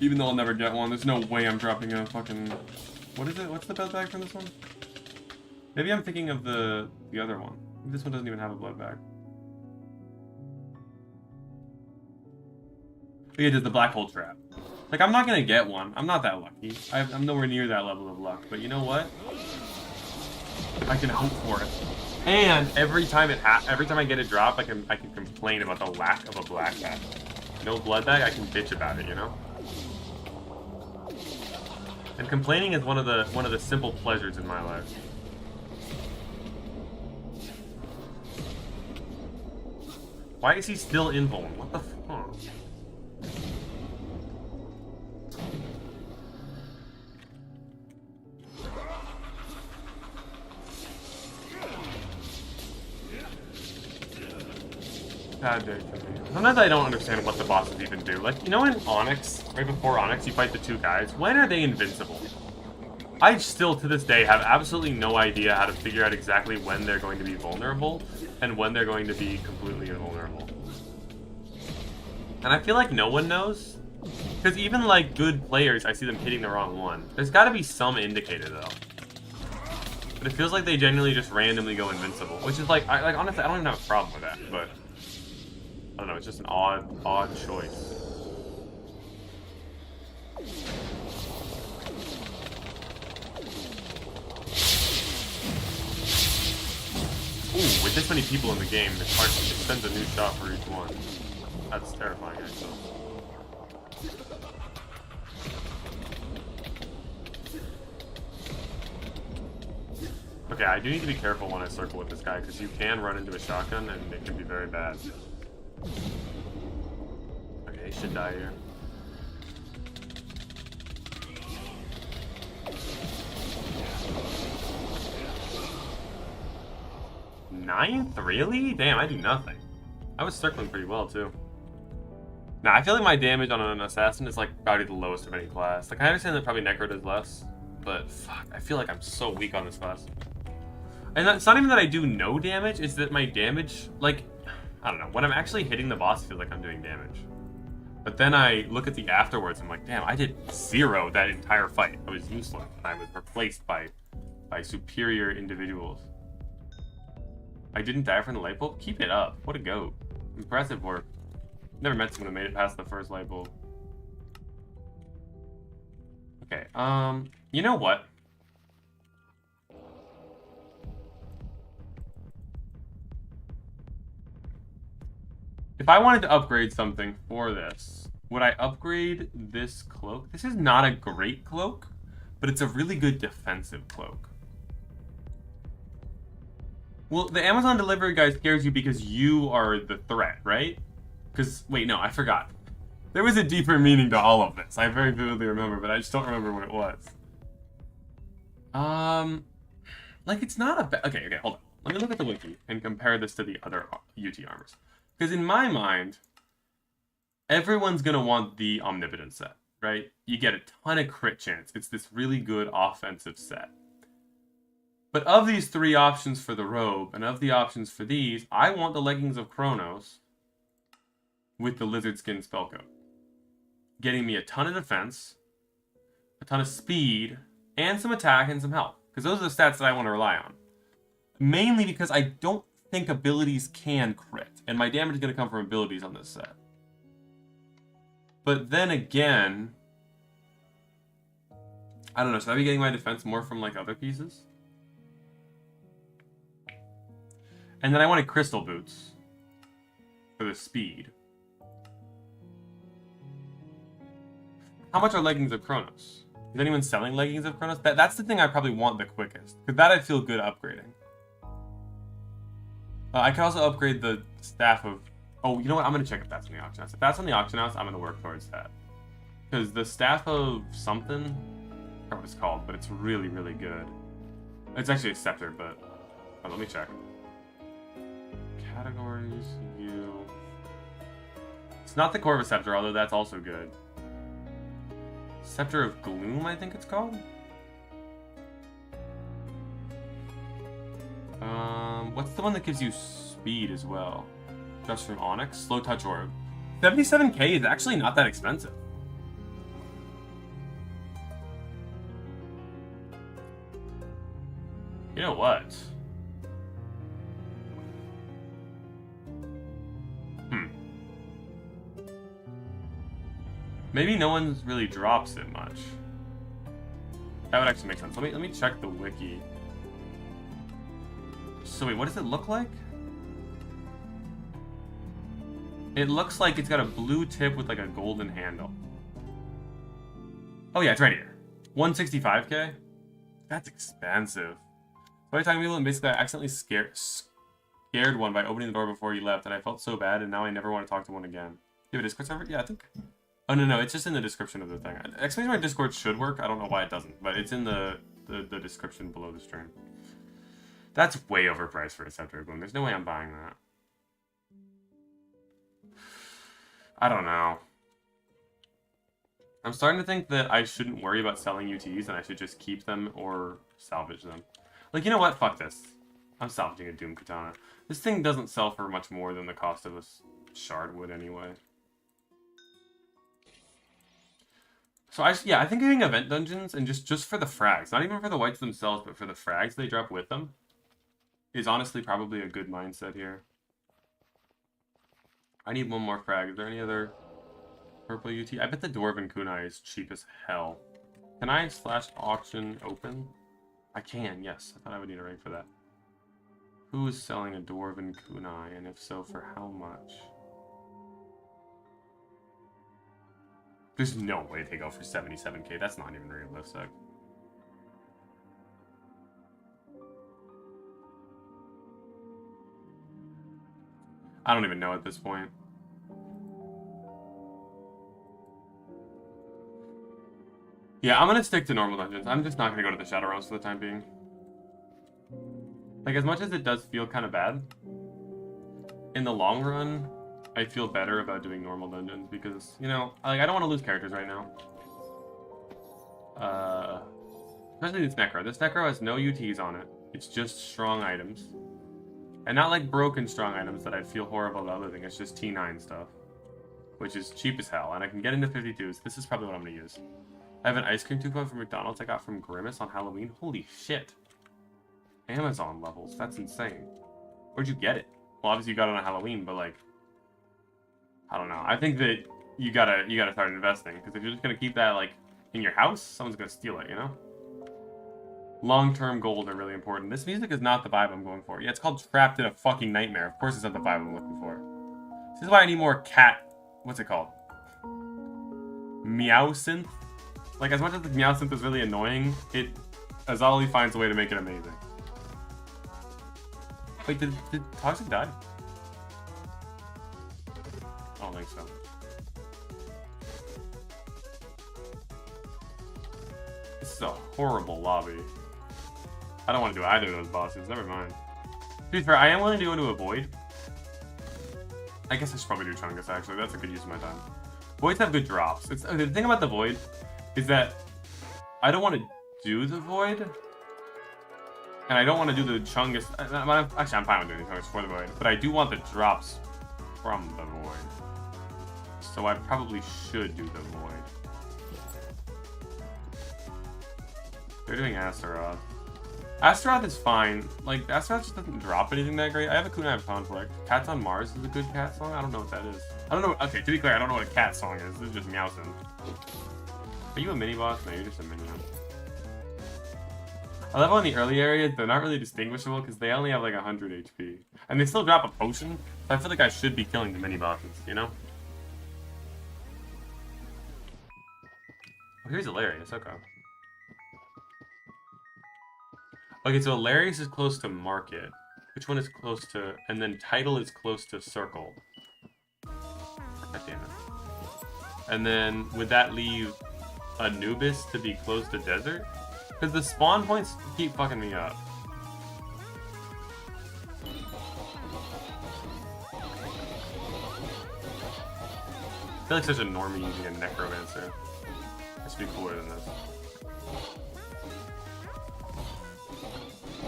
Even though I'll never get one, there's no way I'm dropping a fucking... What is it? What's the blood bag from this one? Maybe I'm thinking of the other one. This one doesn't even have a blood bag. But yeah, it does the black hole trap. Like, I'm not gonna get one. I'm not that lucky. I'm nowhere near that level of luck. But you know what? I can hope for it. And every time I get a drop, I can complain about the lack of a black bag. No blood bag, I can bitch about it, you know? And complaining is one of the simple pleasures in my life. Why is he still invuln? What the fuck? God damn. Sometimes I don't understand what the bosses even do. Like, you know in Onyx, right before Onyx, you fight the 2 guys? When are they invincible? I still, to this day, have absolutely no idea how to figure out exactly when they're going to be vulnerable and when they're going to be completely invulnerable. And I feel like no one knows. Because even, like, good players, I see them hitting the wrong one. There's got to be some indicator, though. But it feels like they genuinely just randomly go invincible. Which is, like, honestly, I don't even have a problem with that, but... I don't know, it's just an odd choice. Ooh, with this many people in the game, it's hard to spend a new shot for each one. That's terrifying, actually. Okay, I do need to be careful when I circle with this guy, because you can run into a shotgun, and it can be very bad. Okay, he should die here. Ninth? Really? Damn, I do nothing. I was circling pretty well, too. Nah, I feel like my damage on an assassin is, like, probably the lowest of any class. Like, I understand that probably Necro does less, but fuck, I feel like I'm so weak on this class. And it's not even that I do no damage, it's that my damage, like, I don't know, when I'm actually hitting the boss, I feel like I'm doing damage. But then I look at the afterwards, I'm like, damn, I did 0 that entire fight. I was useless, and I was replaced by superior individuals. I didn't die from the light bulb? Keep it up. What a goat. Impressive work. Never met someone who made it past the first light bulb. Okay, you know what? If I wanted to upgrade something for this, would I upgrade this cloak? This is not a great cloak, but it's a really good defensive cloak. Well, the Amazon delivery guy scares you because you are the threat, right? Because, wait, no, I forgot. There was a deeper meaning to all of this. I very vividly remember, but I just don't remember what it was. Like, it's not a bad... Okay, hold on. Let me look at the wiki and compare this to the other UT armors. Because in my mind, everyone's going to want the omnipotent set, right? You get a ton of crit chance. It's this really good offensive set. But of these 3 options for the robe, and of the options for these, I want the leggings of Kronos with the lizard skin spellcoat. Getting me a ton of defense, a ton of speed, and some attack and some health. Because those are the stats that I want to rely on. Mainly because I don't think abilities can crit, and my damage is going to come from abilities on this set. But then again, I don't know, should I be getting my defense more from like other pieces? And then I wanted crystal boots for the speed. How much are leggings of Kronos? Is anyone selling leggings of Kronos? That's the thing I probably want the quickest, because that I feel good upgrading. I could also upgrade the staff of... Oh, you know what? I'm going to check if that's on the auction house. If that's on the auction house, I'm going to work towards that. Because the staff of something... I don't know what it's called, but it's really, really good. It's actually a scepter, but... Oh, let me check. Categories, you... It's not the core of a scepter, although that's also good. Scepter of Gloom, I think it's called? What's the one that gives you speed as well? Just from Onyx? Slow Touch Orb. 77k is actually not that expensive. You know what? Maybe no one really drops it much. That would actually make sense. Let me check the wiki. So wait, what does it look like? It looks like it's got a blue tip with like a golden handle. Oh yeah, it's right here. 165k? That's expensive. So I talking to people and basically I accidentally scared one by opening the door before he left, and I felt so bad, and now I never want to talk to one again. Do you have a Discord server? Yeah, I think... Oh, no, it's just in the description of the thing. Exclamation Discord should work. I don't know why it doesn't, but it's in the description below the stream. That's way overpriced for a Scepter of Gloom. There's no way I'm buying that. I don't know. I'm starting to think that I shouldn't worry about selling UTs and I should just keep them or salvage them. Like, you know what? Fuck this. I'm salvaging a Doom Katana. This thing doesn't sell for much more than the cost of a shard would anyway. So I think getting event dungeons and just for the frags, not even for the whites themselves, but for the frags they drop with them, is honestly probably a good mindset here. I need one more frag. Is there any other purple UT? I bet the Dwarven Kunai is cheap as hell. Can I /auction open? I can, yes. I thought I would need a ring for that. Who is selling a Dwarven Kunai, and if so, for how much? There's no way they go for 77k. That's not even realistic. I don't even know at this point. Yeah, I'm gonna stick to normal dungeons. I'm just not gonna go to the Shadow Realms for the time being. Like, as much as it does feel kind of bad, in the long run, I feel better about doing normal dungeons because, you know, like, I don't want to lose characters right now. Especially this Necro. This Necro has no UTs on it. It's just strong items. And not like broken strong items that I'd feel horrible about losing. It's just T9 stuff. Which is cheap as hell. And I can get into 52s. This is probably what I'm going to use. I have an ice cream coupon from McDonald's I got from Grimace on Halloween. Holy shit. Amazon levels. That's insane. Where'd you get it? Well, obviously you got it on Halloween, but like... I don't know. I think that you gotta start investing. Because if you're just going to keep that like in your house, someone's going to steal it, you know? Long-term goals are really important. This music is not the vibe I'm going for. Yeah, it's called Trapped in a Fucking Nightmare. Of course it's not the vibe I'm looking for. This is why I need more cat... What's it called? Meow synth? Like, as much as the meow synth is really annoying, Azali finds a way to make it amazing. Wait, did Toxic die? I don't think so. This is a horrible lobby. I don't want to do either of those bosses, never mind. To be fair, I am willing to go into a void. I guess I should probably do Chungus, actually. That's a good use of my time. Voids have good drops. The thing about the void is that I don't want to do the void. And I don't want to do the Chungus. Actually, I'm fine with doing the Chungus for the void. But I do want the drops from the void. So I probably should do the void. They're doing Astaroth. Astaroth is fine. Like, Astaroth just doesn't drop anything that great. I have a Kunai of Conflict. Cats on Mars is a good cat song. I don't know what that is. I don't know. Okay, to be clear, I don't know what a cat song is. This is just Meowson. Are you a mini-boss? No, you're just a minion. I love how in the early areas, they're not really distinguishable because they only have like 100 HP. And they still drop a potion, so I feel like I should be killing the mini-bosses, you know? Oh, here's Hilarious. Okay. Okay, so Hilarious is close to Market. Which one is close to... And then Title is close to Circle. God damn it. And then, would that leave Anubis to be close to Desert? Because the spawn points keep fucking me up. I feel like such a normie using a Necromancer. This should be cooler than this.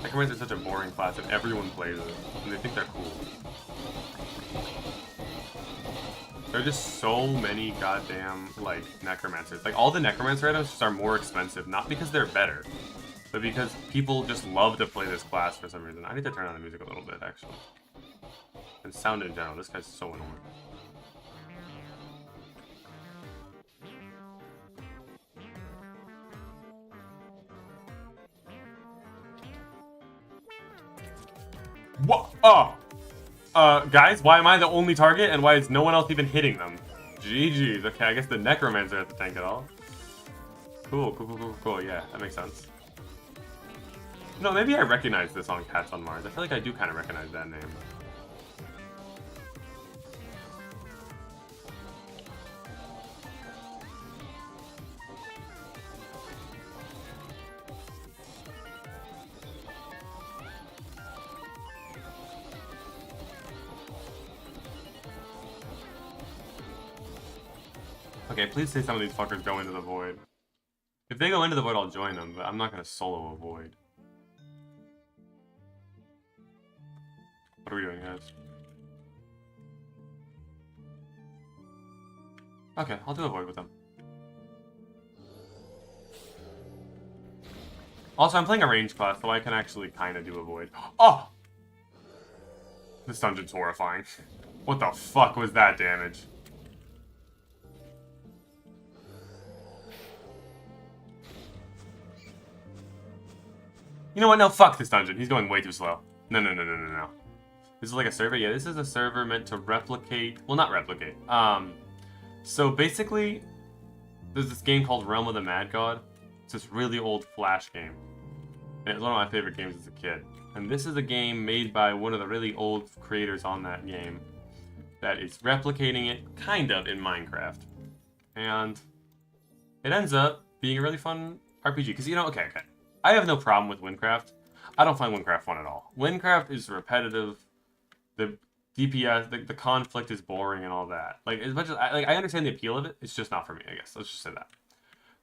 Necromancer is such a boring class and everyone plays it, and they think they're cool. There are just so many goddamn, like, Necromancers. Like, all the Necromancer items just are more expensive, not because they're better, but because people just love to play this class for some reason. I need to turn on the music a little bit, actually. And sound in general. This guy's so annoying. What? Oh! Guys, why am I the only target, and why is no one else even hitting them? GG's. Okay, I guess the Necromancer has to tank it all. Cool. Yeah, that makes sense. No, maybe I recognize the song Cats on Mars. I feel like I do kind of recognize that name. Okay, please say some of these fuckers go into the void. If they go into the void, I'll join them, but I'm not gonna solo a void. What are we doing, guys? Okay, I'll do a void with them. Also, I'm playing a range class, so I can actually kind of do a void. Oh! This dungeon's horrifying. What the fuck was that damage? You know what? No, fuck this dungeon. He's going way too slow. No. This is like a server? Yeah, this is a server meant to replicate... Well, not replicate. So basically, there's this game called Realm of the Mad God. It's this really old Flash game. And it was one of my favorite games as a kid. And this is a game made by one of the really old creators on that game that is replicating it, kind of, in Minecraft. And it ends up being a really fun RPG. Because, you know, okay. I have no problem with Windcraft. I don't find Windcraft fun at all. Windcraft is repetitive. The DPS, the conflict is boring and all that. Like, as much as I understand the appeal of it, it's just not for me, I guess. Let's just say that.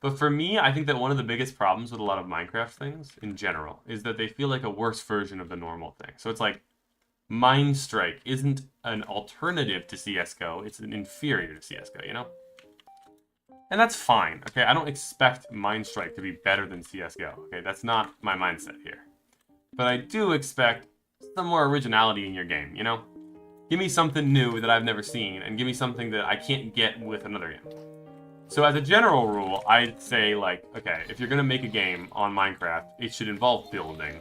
But for me, I think that one of the biggest problems with a lot of Minecraft things in general is that they feel like a worse version of the normal thing. So it's like Mind Strike isn't an alternative to CS:GO, it's an inferior to CS:GO, you know? And that's fine, okay? I don't expect Mind Strike to be better than CS:GO, okay? That's not my mindset here. But I do expect some more originality in your game, you know? Give me something new that I've never seen, and give me something that I can't get with another game. So as a general rule, I'd say, like, okay, if you're gonna make a game on Minecraft, it should involve building.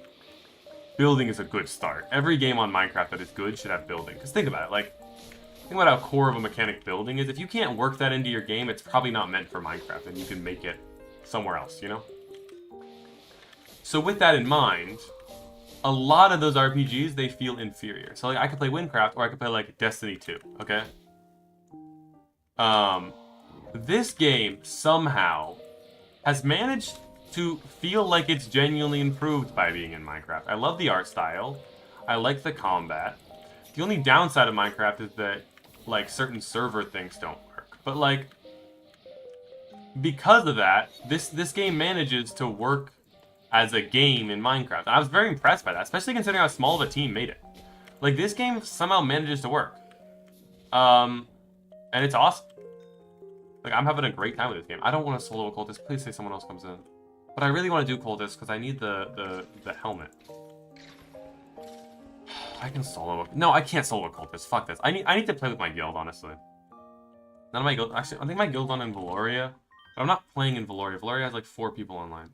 Building is a good start. Every game on Minecraft that is good should have building. Because think about it, like, think about how core of a mechanic building is. If you can't work that into your game, it's probably not meant for Minecraft, and you can make it somewhere else, you know? So with that in mind, a lot of those RPGs, they feel inferior. So like, I could play Windcraft, or I could play like Destiny 2, okay? This game somehow has managed to feel like it's genuinely improved by being in Minecraft. I love the art style. I like the combat. The only downside of Minecraft is that like certain server things don't work. But like, because of that, this game manages to work as a game in Minecraft. I was very impressed by that, especially considering how small of a team made it. Like, this game somehow manages to work. And it's awesome. Like, I'm having a great time with this game. I don't want to solo a cultist. Please say someone else comes in. But I really want to do cultist because I need the helmet. I can solo. No, I can't solo a cultist. Fuck this. I need to play with my guild, honestly. None of my guild. Actually, I think my guild's on in Valoria. But I'm not playing in Valoria. Valoria has like 4 people online.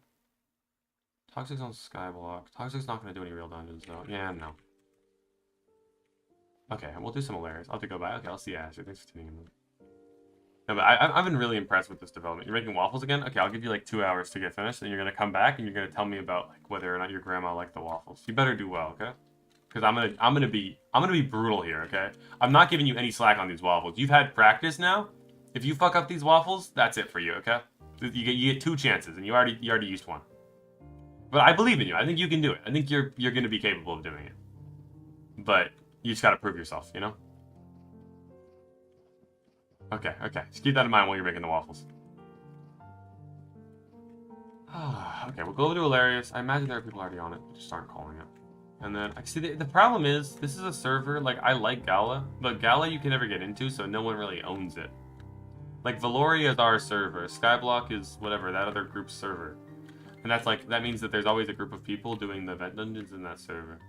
Toxic's on Skyblock. Toxic's not going to do any real dungeons, though. Yeah, no. Okay, we'll do some hilarious. I'll have to go by. Okay, I'll see Asher. Thanks for tuning in. No, but I've been really impressed with this development. You're making waffles again? Okay, I'll give you like 2 hours to get finished, and you're going to come back, and you're going to tell me about like whether or not your grandma liked the waffles. You better do well, okay? Because I'm gonna be brutal here, okay? I'm not giving you any slack on these waffles. You've had practice now. If you fuck up these waffles, that's it for you, okay? You get 2 chances, and you already used 1. But I believe in you. I think you can do it. I think you're going to be capable of doing it. But you just got to prove yourself, you know? Okay. Just keep that in mind while you're making the waffles. Okay, we'll go over to Hilarious. I imagine there are people already on it. Just aren't calling it. And then, I see, the problem is, this is a server, like, I like Gala, but Gala you can never get into, so no one really owns it. Like, Valoria is our server. Skyblock is whatever, that other group's server. And that's like, that means that there's always a group of people doing the event dungeons in that server.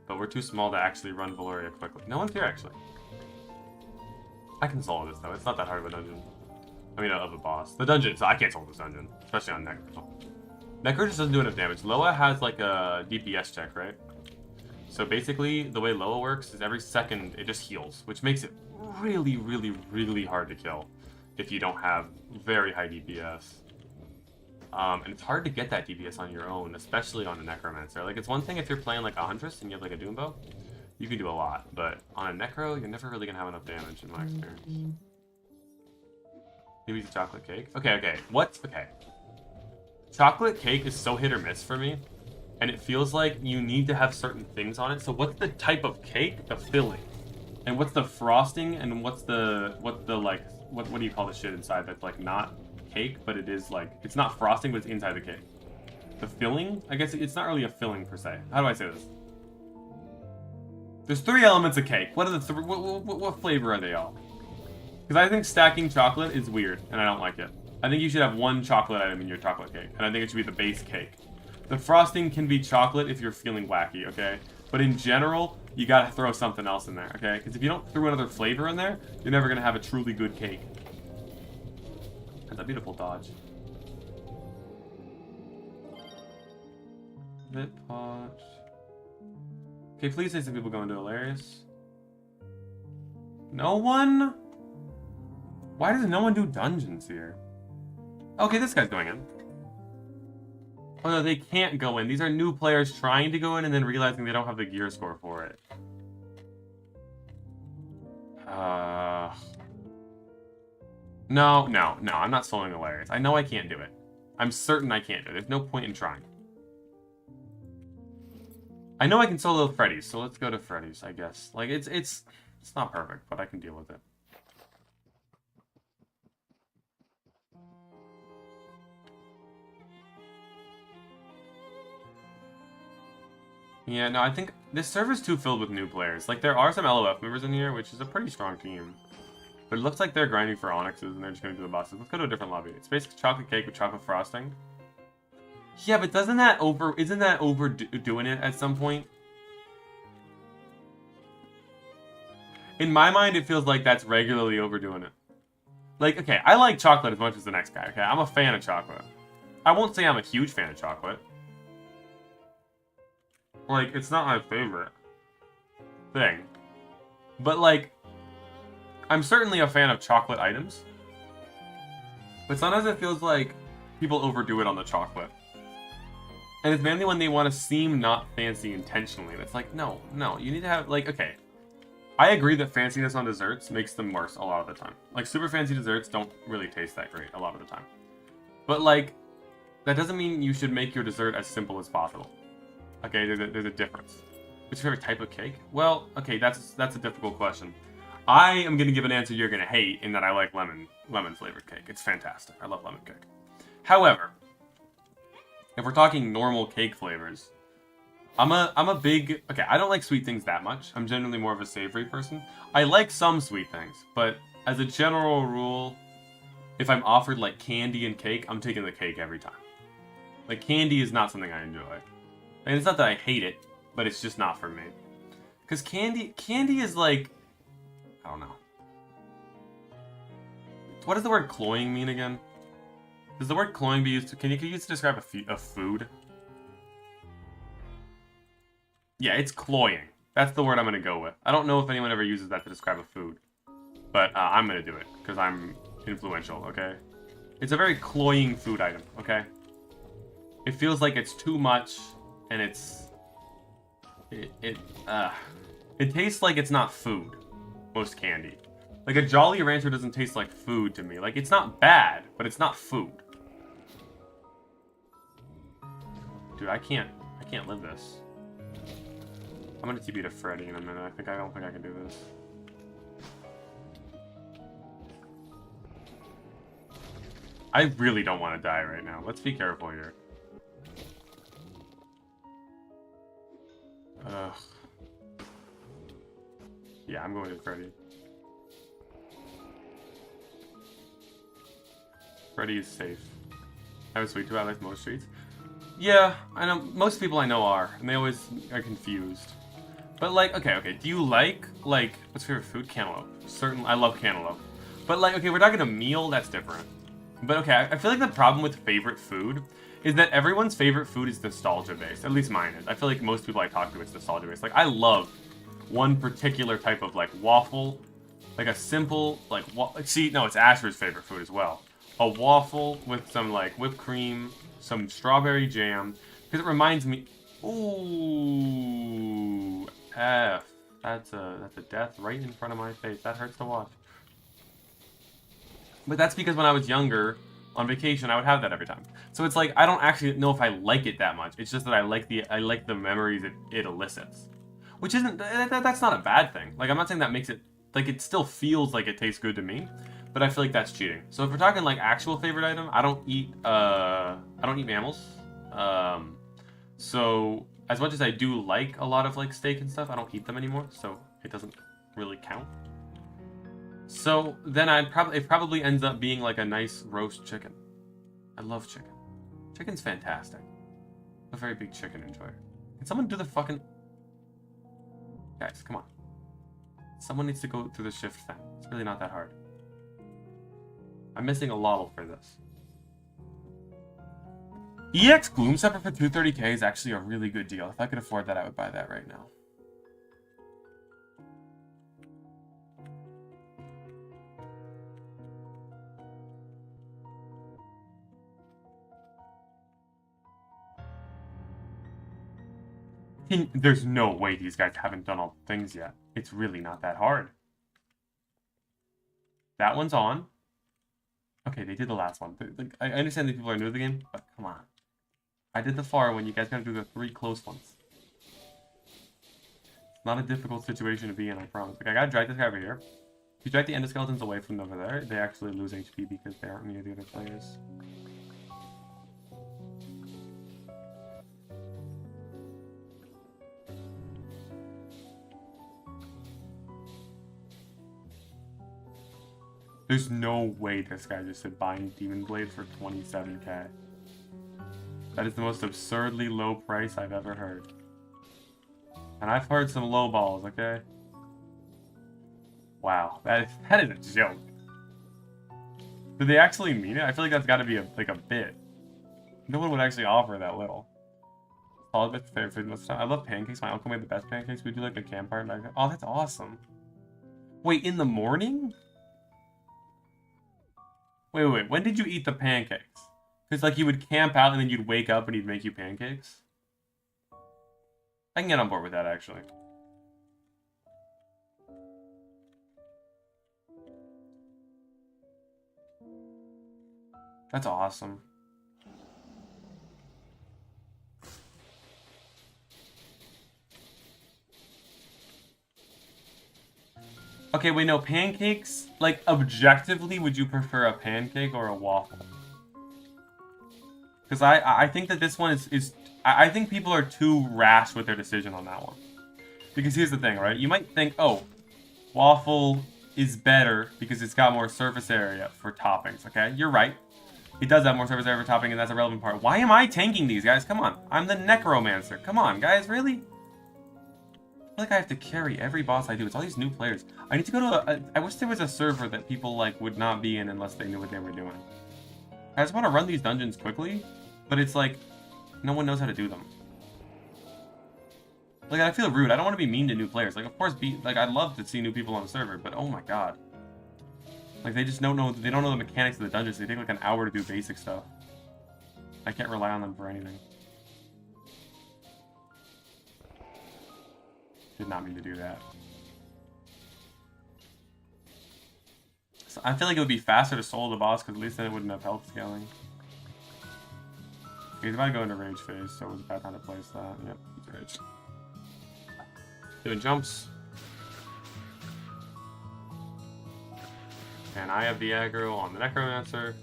But we're too small to actually run Valoria quickly. No one's here, actually. I can solve this, though. It's not that hard of a dungeon. I mean, of a boss. The dungeon, so I can't solve this dungeon. Especially on Necro. Necro just doesn't do enough damage. Loa has, like, a DPS check, right? So basically, the way Loa works is every second it just heals. Which makes it really, really, really hard to kill. If you don't have very high DPS. And it's hard to get that DPS on your own, especially on a Necromancer. Like, it's one thing if you're playing, like, a Huntress and you have, like, a Doombow. You can do a lot. But on a Necro, you're never really gonna have enough damage, in my experience. Maybe it's a chocolate cake? Okay. What? Okay. Chocolate cake is so hit or miss for me. And it feels like you need to have certain things on it. So what's the type of cake? The filling. And what's the frosting? And what do you call the shit inside that's, like, not cake, but it is like, it's not frosting, but it's inside the cake. The filling? I guess it's not really a filling per se. How do I say this? There's 3 elements of cake. What are the what flavor are they all? Because I think stacking chocolate is weird, and I don't like it. I think you should have 1 chocolate item in your chocolate cake, and I think it should be the base cake. The frosting can be chocolate if you're feeling wacky, okay? But in general, you gotta throw something else in there, okay? Because if you don't throw another flavor in there, you're never gonna have a truly good cake. That's a beautiful dodge. Bit pot. Okay, please say some people going to Hilarious. No one? Why does no one do dungeons here? Okay, this guy's going in. Oh no, they can't go in. These are new players trying to go in and then realizing they don't have the gear score for it. No, I'm not soloing Hilarious. I know I can't do it. I'm certain I can't do it. There's no point in trying. I know I can solo Freddy's, so let's go to Freddy's, I guess. Like, it's not perfect, but I can deal with it. Yeah, no, I think this server's too filled with new players. Like, there are some LOF members in here, which is a pretty strong team. But it looks like they're grinding for onyxes and they're just gonna do the bosses. Let's go to a different lobby. It's basically chocolate cake with chocolate frosting. Yeah, but isn't that overdoing it at some point? In my mind, it feels like that's regularly overdoing it. Like, okay, I like chocolate as much as the next guy, okay? I'm a fan of chocolate. I won't say I'm a huge fan of chocolate. Like, it's not my favorite thing. But, like, I'm certainly a fan of chocolate items. But sometimes it feels like people overdo it on the chocolate. And it's mainly when they want to seem not fancy intentionally. And it's like, no, you need to have, like, okay. I agree that fanciness on desserts makes them worse a lot of the time. Like, super fancy desserts don't really taste that great a lot of the time. But, like, that doesn't mean you should make your dessert as simple as possible. Okay, there's a difference. What's your favorite type of cake? Well, okay, that's a difficult question. I am going to give an answer you're going to hate in that I like lemon flavored cake. It's fantastic. I love lemon cake. However, if we're talking normal cake flavors, I'm a big... Okay, I don't like sweet things that much. I'm generally more of a savory person. I like some sweet things, but as a general rule, if I'm offered, like, candy and cake, I'm taking the cake every time. Like, candy is not something I enjoy. And it's not that I hate it, but it's just not for me. Because candy is, like... I don't know. What does the word cloying mean again? Does the word cloying be used to... Can you use to describe a food? Yeah, it's cloying. That's the word I'm going to go with. I don't know if anyone ever uses that to describe a food. But I'm going to do it, because I'm influential, okay? It's a very cloying food item, okay? It feels like it's too much, and it's... It tastes like it's not food, most candy. Like, a Jolly Rancher doesn't taste like food to me. Like, it's not bad, but it's not food. Dude, I can't live this. I'm gonna TP to Freddy in a minute. I don't think I can do this. I really don't want to die right now. Let's be careful here. Ugh. Yeah, I'm going to Freddy. Freddy is safe. I have a sweet tooth. I like most sweets. Yeah, I know. Most people I know are, and they always are confused. But, like, okay. Do you like, what's your favorite food? Cantaloupe. I love cantaloupe. But, like, okay, we're talking a meal, that's different. But, okay, I feel like the problem with favorite food is that everyone's favorite food is nostalgia-based. At least mine is. I feel like most people I talk to, it's nostalgia-based. Like, I love one particular type of, like, waffle. Like, a simple, like, see, no, it's Asher's favorite food as well. A waffle with some, like, whipped cream, some strawberry jam. Because it reminds me... Ooh... F. That's a death right in front of my face. That hurts to watch. But that's because when I was younger, on vacation, I would have that every time. So it's like, I don't actually know if I like it that much. It's just that I like the memories it elicits. Which isn't... That's not a bad thing. Like, I'm not saying that makes it... Like, it still feels like it tastes good to me. But I feel like that's cheating. So if we're talking, like, actual favorite item, I don't eat mammals. So... As much as I do like a lot of, like, steak and stuff, I don't eat them anymore, so it doesn't really count. So then it probably ends up being, like, a nice roast chicken. I love chicken. Chicken's fantastic. I'm a very big chicken enjoyer. Can someone do the fucking... Guys, come on. Someone needs to go through the shift thing. It's really not that hard. I'm missing a lotl for this. EX Gloomstepper for 230k is actually a really good deal. If I could afford that, I would buy that right now. There's no way these guys haven't done all the things yet. It's really not that hard. That one's on. Okay, they did the last one. I understand that people are new to the game, but come on. I did the far one. You guys gotta do the 3 close ones. It's not a difficult situation to be in, I promise. Like, I gotta drag this guy over here. If you drag the endoskeletons away from over there, they actually lose HP because they aren't near the other players. There's no way this guy just said buying Demon Blade for 27k. That is the most absurdly low price I've ever heard. And I've heard some low balls, okay? Wow, that is a joke. Do they actually mean it? I feel like that's got to be a bit. No one would actually offer that little. Solid bit's favorite food most of the time. I love pancakes. My uncle made the best pancakes. We do like a campfire night. Oh, that's awesome. Wait, in the morning? Wait. When did you eat the pancakes? Because, like, you would camp out and then you'd wake up and he'd make you pancakes? I can get on board with that, actually. That's awesome. Okay, wait, no, pancakes? Like, objectively, would you prefer a pancake or a waffle? Because I think that this one is I think people are too rash with their decision on that one. Because here's the thing, right? You might think, oh, waffle is better because it's got more surface area for toppings, okay? You're right. It does have more surface area for topping, and that's a relevant part. Why am I tanking these, guys? Come on. I'm the necromancer. Come on, guys, really? I feel like I have to carry every boss I do. It's all these new players. I need to go to I wish there was a server that people, like, would not be in unless they knew what they were doing. I just want to run these dungeons quickly, but it's like, no one knows how to do them. Like, I feel rude. I don't want to be mean to new players. Like, of course, I'd love to see new people on the server, but oh my god. Like, they just don't know the mechanics of the dungeons. They take like an hour to do basic stuff. I can't rely on them for anything. Did not mean to do that. So I feel like it would be faster to solo the boss, because at least then it wouldn't have health scaling. He's about to go into rage phase, so it was a bad time to place that. Yep, he's rage. Doing jumps. And I have the aggro on the necromancer.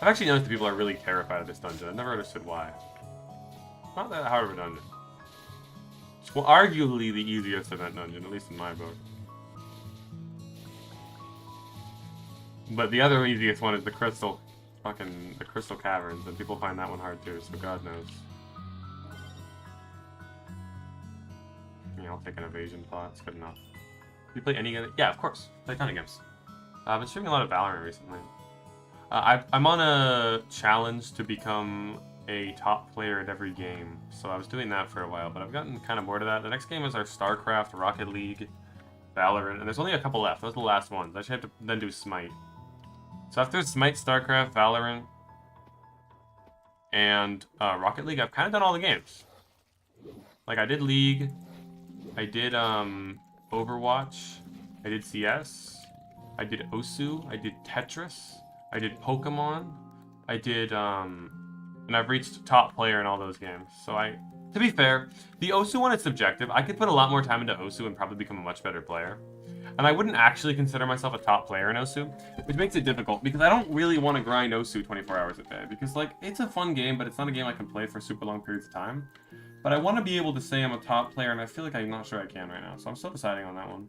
I've actually noticed that people are really terrified of this dungeon. I've never understood why. It's not that hard of a dungeon. It's arguably the easiest event dungeon, at least in my book. But the other easiest one is the crystal caverns, and people find that one hard too, so God knows. Yeah, I'll take an evasion pot, it's good enough. Do you play any game? Yeah, of course. Play a ton of games. I've been streaming a lot of Valorant recently. I'm on a challenge to become a top player at every game, so I was doing that for a while, but I've gotten kind of bored of that. The next game is our StarCraft, Rocket League, Valorant, and there's only a couple left. Those are the last ones. I should have to then do Smite. So after Smite, StarCraft, Valorant, and Rocket League, I've kind of done all the games. Like, I did League, I did Overwatch, I did CS, I did Osu, I did Tetris, I did Pokemon, I did, and I've reached top player in all those games. So to be fair, the Osu one is subjective. I could put a lot more time into Osu and probably become a much better player. And I wouldn't actually consider myself a top player in Osu, which makes it difficult, because I don't really want to grind Osu 24 hours a day, because, like, it's a fun game, but it's not a game I can play for super long periods of time. But I want to be able to say I'm a top player, and I feel like I'm not sure I can right now, so I'm still deciding on that one.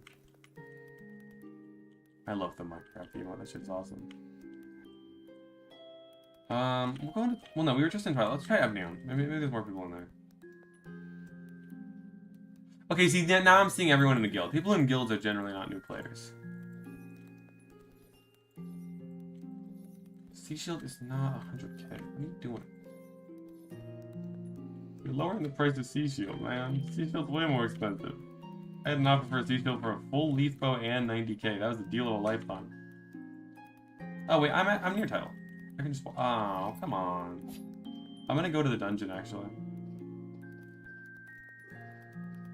I love the Minecraft emote, that shit's awesome. We're going to... Well, no, we were just in Twilight. Let's try Ebneon. Maybe there's more people in there. Okay, see, now I'm seeing everyone in a guild. People in guilds are generally not new players. Sea Shield is not 100k. What are you doing? You're lowering the price of Sea Shield, man. Sea Shield's way more expensive. I had an offer for a Sea Shield for a full leaf bow and 90k. That was the deal of a lifetime. Oh wait, I'm near title. I can just... Oh, come on. I'm gonna go to the dungeon, actually.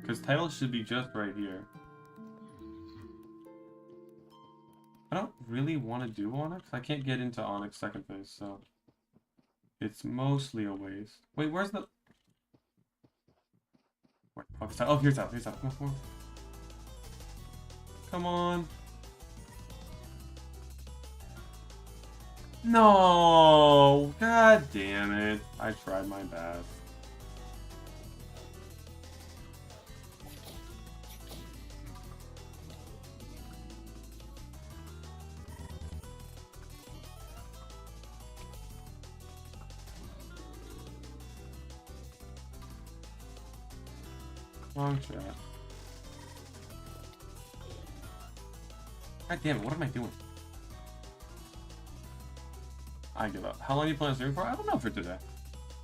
Because title should be just right here. I don't really want to do Onyx. I can't get into Onyx second phase, so... It's mostly a waste. Wait, where's the... Wait, oh, here's out. Come on. Come on. No! God damn it. I tried my best. Wrong chat. God damn it, what am I doing? I give up. How long do you plan on streaming for? I don't know for today.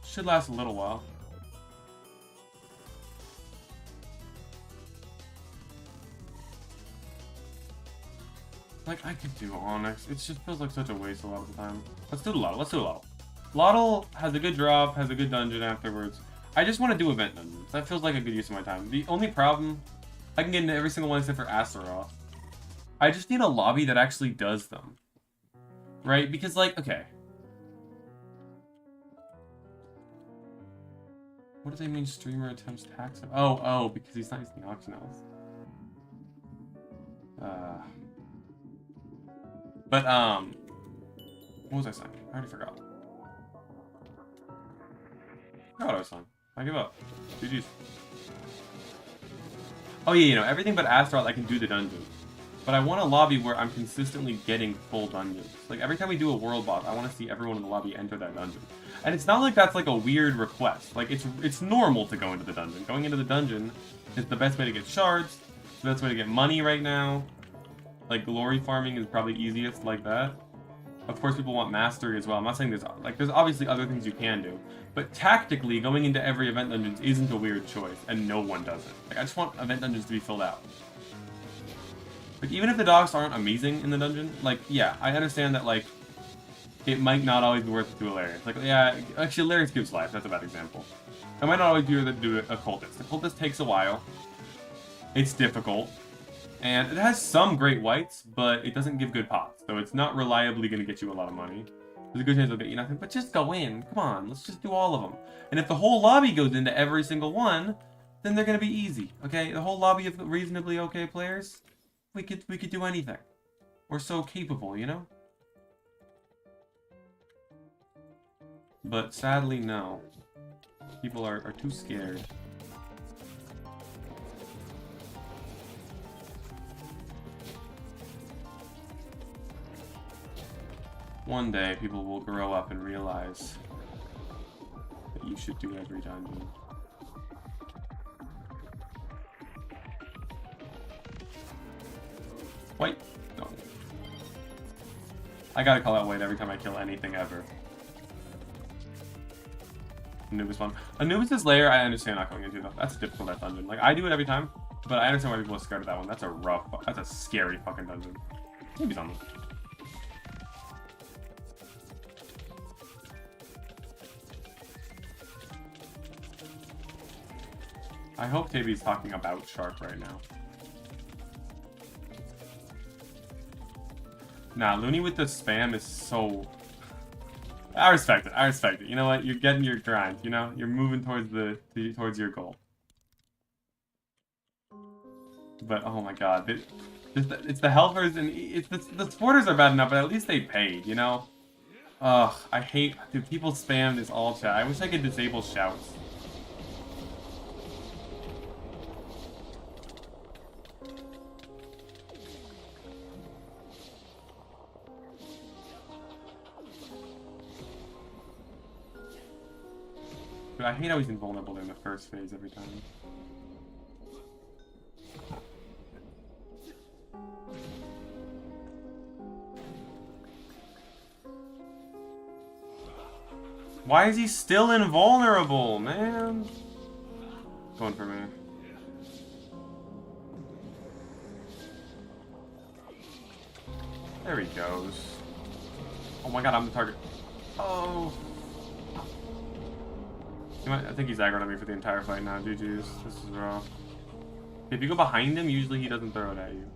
Should last a little while. Like, I could do Onyx. It just feels like such a waste a lot of the time. Let's do Lotto. Let's do Lotto. Lotto has a good drop, has a good dungeon afterwards. I just want to do event dungeons. That feels like a good use of my time. The only problem, I can get into every single one except for Astaroth. I just need a lobby that actually does them. Right? Because, like, okay. What do they mean streamer attempts tax? Oh, because he's not using the auction house. But, what was I saying? I already forgot. I forgot what I was saying. I give up. GG's. Oh yeah, you know, everything but Astaroth I can do the dungeon. But I want a lobby where I'm consistently getting full dungeons. Like, every time we do a world boss, I want to see everyone in the lobby enter that dungeon. And it's not like that's like a weird request. Like, it's normal to go into the dungeon. Going into the dungeon is the best way to get shards, the best way to get money right now. Like, glory farming is probably easiest like that. Of course, people want mastery as well. I'm not saying there's obviously other things you can do. But tactically, going into every event dungeon isn't a weird choice, and no one does it. Like, I just want event dungeons to be filled out. Like, even if the dogs aren't amazing in the dungeon, like, yeah, I understand that, like, it might not always be worth it to do Hilarious. Like, yeah, actually, Hilarious gives life. That's a bad example. I might not always be worth it to do a cultist. The cultist takes a while. It's difficult. And it has some great whites, but it doesn't give good pots. So it's not reliably going to get you a lot of money. There's a good chance it'll get you nothing, but just go in. Come on, let's just do all of them. And if the whole lobby goes into every single one, then they're going to be easy, okay? The whole lobby of reasonably okay players, we could do anything. We're so capable, you know? But sadly, no. People are too scared. One day, people will grow up and realize that you should do every dungeon. Wait, no. I gotta call out Wait every time I kill anything ever. Anubis one. Anubis' lair, I understand not going into though. That's a difficult that dungeon. Like, I do it every time, but I understand why people are scared of that one. That's a scary fucking dungeon. Maybe something. I hope Taby's talking about Shark right now. Nah, Looney with the spam is so... I respect it. I respect it. You know what? You're getting your grind, you know? You're moving towards towards your goal. But, oh my god. It's the helpers and... the supporters are bad enough, but at least they paid, you know? Ugh, I hate... Dude, people spam this all chat. I wish I could disable shouts. But I hate how he's invulnerable in the first phase every time. Why is he still invulnerable, man? Going for me. There he goes. Oh my god, I'm the target. Oh. I think he's aggroed on me for the entire fight now. GG's. This is rough. If you go behind him, usually he doesn't throw it at you.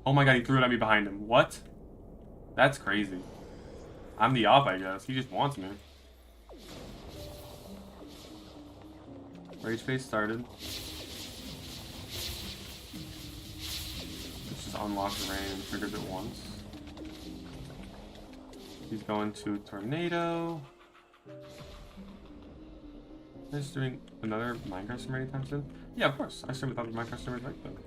Oh my god, he threw it at me behind him. What? That's crazy. I'm the op, I guess. He just wants me. Rage phase started. Let's just unlock the rain and triggered it once. He's going to Tornado. Are you doing another Minecraft stream anytime soon? Yeah, of course. I stream with other Minecraft streamers right then.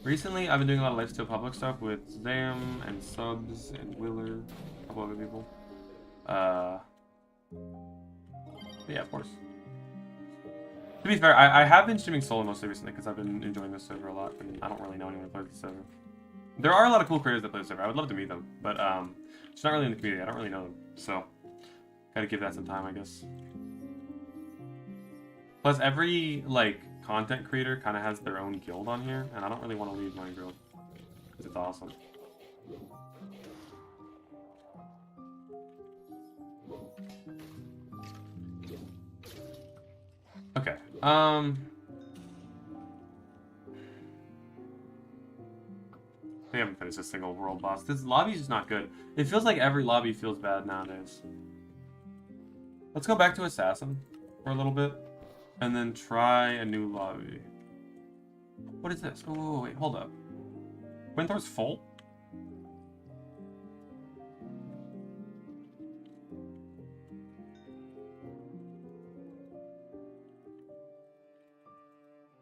Recently, I've been doing a lot of lifesteal public stuff with Zam and Subs and Willer, a couple other people. Yeah, of course. To be fair, I have been streaming solo mostly recently because I've been enjoying this server a lot, and I don't really know anyone who plays this server. There are a lot of cool creators that play the server. I would love to meet them, but it's not really in the community. I don't really know them, so gotta give that some time, I guess. Plus, every like content creator kind of has their own guild on here, and I don't really want to leave my guild because it's awesome. Okay. We haven't finished a single world boss. This lobby's just not good. It feels like every lobby feels bad nowadays. Let's go back to Assassin for a little bit, and then try a new lobby. What is this? Oh, wait, hold up. Winthor's full?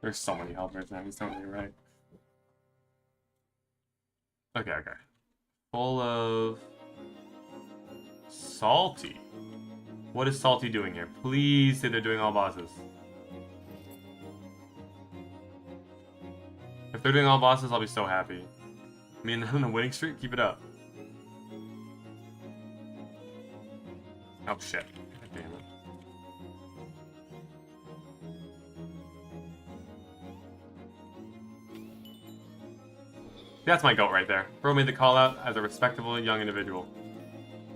There's so many helpers now, he's totally right. Okay, okay. Full of... Salty. What is Salty doing here? Please say they're doing all bosses. If they're doing all bosses, I'll be so happy. I mean, on the winning streak, keep it up. Oh shit. God damn it. That's my goat right there. Bro made the call out as a respectable young individual.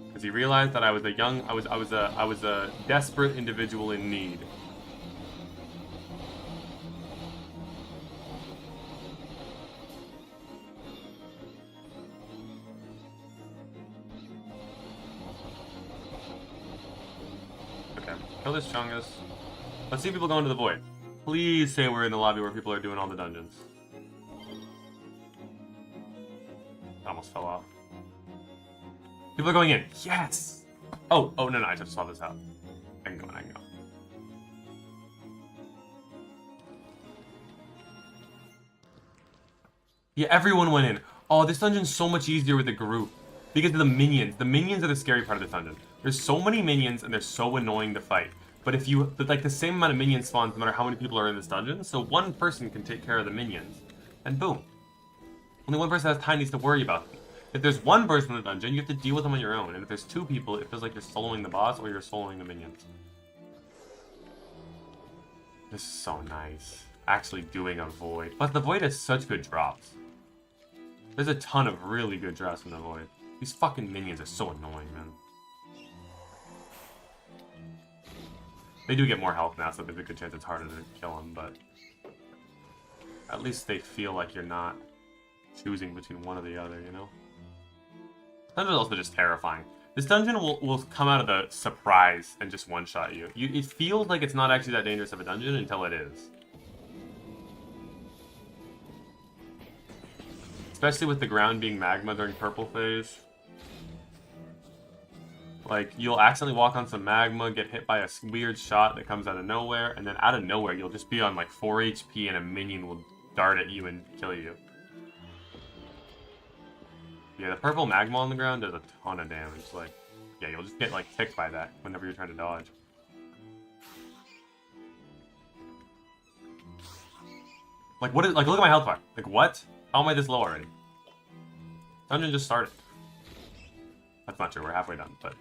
Because he realized that I was a desperate individual in need. Okay, kill this Chungus. Let's see people go into the void. Please say we're in the lobby where people are doing all the dungeons. Almost fell off. People are going in. Yes! Oh, no, I just saw this out. I can go. Yeah, everyone went in. Oh, this dungeon's so much easier with a group. Because of the minions. The minions are the scary part of this dungeon. There's so many minions, and they're so annoying to fight. But if you, like, the same amount of minions spawns no matter how many people are in this dungeon, so one person can take care of the minions. And boom. Only one person has time needs to worry about them. If there's one person in the dungeon, you have to deal with them on your own. And if there's two people, it feels like you're soloing the boss or you're soloing the minions. This is so nice. Actually doing a void. But the void has such good drops. There's a ton of really good drops in the void. These fucking minions are so annoying, man. They do get more health now, so there's a good chance it's harder to kill them, but... at least they feel like you're not choosing between one or the other, you know? This dungeon is also just terrifying. This dungeon will come out of the surprise and just one-shot you. It feels like it's not actually that dangerous of a dungeon until it is. Especially with the ground being magma during purple phase. Like, you'll accidentally walk on some magma, get hit by a weird shot that comes out of nowhere, and then out of nowhere you'll just be on like 4 HP and a minion will dart at you and kill you. Yeah, the purple magma on the ground does a ton of damage. Like, yeah, you'll just get like ticked by that whenever you're trying to dodge. Like, what is, like, look at my health bar. Like, what? How am I this low already? Dungeon just started. That's not true, we're halfway done, but...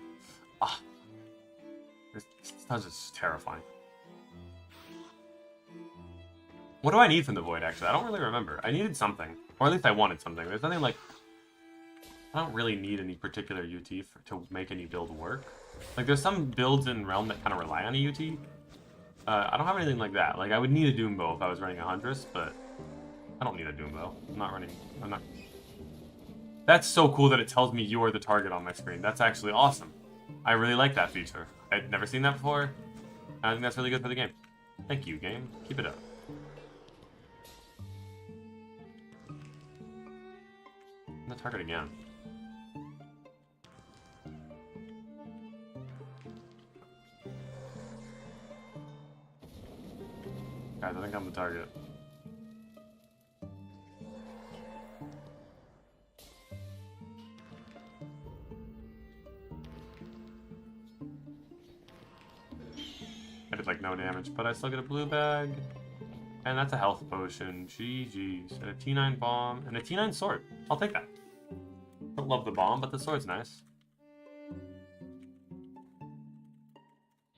this dungeon's just terrifying. What do I need from the void, actually? I don't really remember. I needed something. Or at least I wanted something. There's nothing like... I don't really need any particular UT to make any build work. Like, there's some builds in Realm that kind of rely on a UT. I don't have anything like that. Like, I would need a Doombow if I was running a Huntress, but... I don't need a Doombow. I'm not... That's so cool that it tells me you are the target on my screen. That's actually awesome. I really like that feature. I'd never seen that before. I think that's really good for the game. Thank you, game. Keep it up. I'm the target again. Guys, I think I'm the target. I did like no damage, but I still get a blue bag. And that's a health potion. GG's. And a T9 bomb. And a T9 sword. I'll take that. Don't love the bomb, but the sword's nice.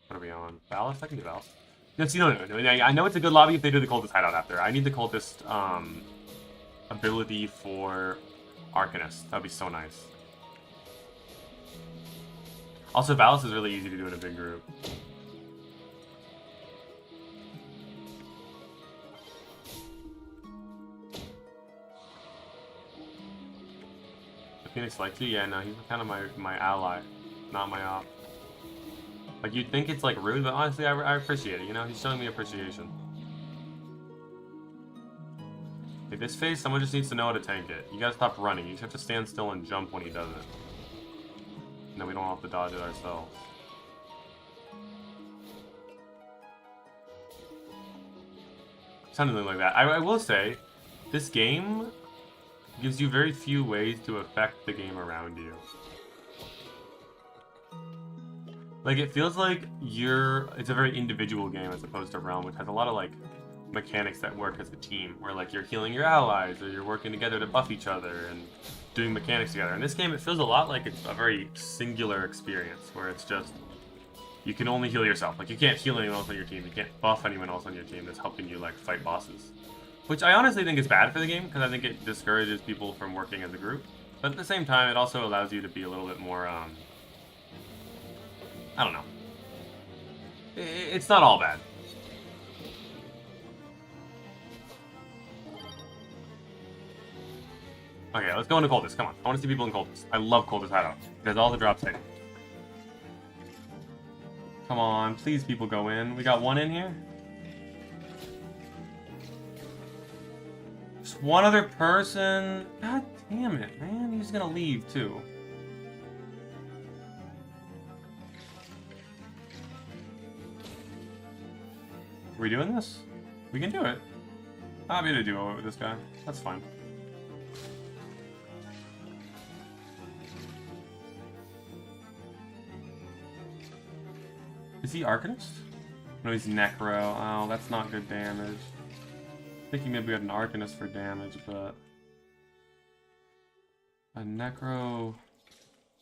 What are we on? Ballast? I can do Ballast. No, see, no. I know it's a good lobby if they do the cultist hideout after. I need the cultist ability for Arcanist. That'd be so nice. Also, Ballast is really easy to do in a big group. Phoenix likes you? Yeah, no, he's kind of my ally, not my op. Like, you'd think it's, like, rude, but honestly, I appreciate it, you know? He's showing me appreciation. Like, this phase, someone just needs to know how to tank it. You gotta stop running. You just have to stand still and jump when he does it. And then we don't have to dodge it ourselves. Something like that. I will say, this game gives you very few ways to affect the game around you. Like, it feels like it's a very individual game as opposed to Realm, which has a lot of, like, mechanics that work as a team, where, like, you're healing your allies, or you're working together to buff each other, and doing mechanics together. In this game, it feels a lot like it's a very singular experience, where it's just, you can only heal yourself. Like, you can't heal anyone else on your team, you can't buff anyone else on your team that's helping you, like, fight bosses. Which I honestly think is bad for the game, because I think it discourages people from working as a group. But at the same time, it also allows you to be a little bit more, I don't know. It's not all bad. Okay, let's go into Cultist. Come on. I want to see people in Cultist. I love Cultist hideout. Because all the drops hit. Come on. Please, people go in. We got one in here. Just one other person. God damn it, man. He's gonna leave, too. Are we doing this? We can do it. I'll be able to do it with this guy. That's fine. Is he Arcanist? No, he's Necro. Oh, that's not good damage. Thinking maybe we had an Arcanist for damage, but a Necro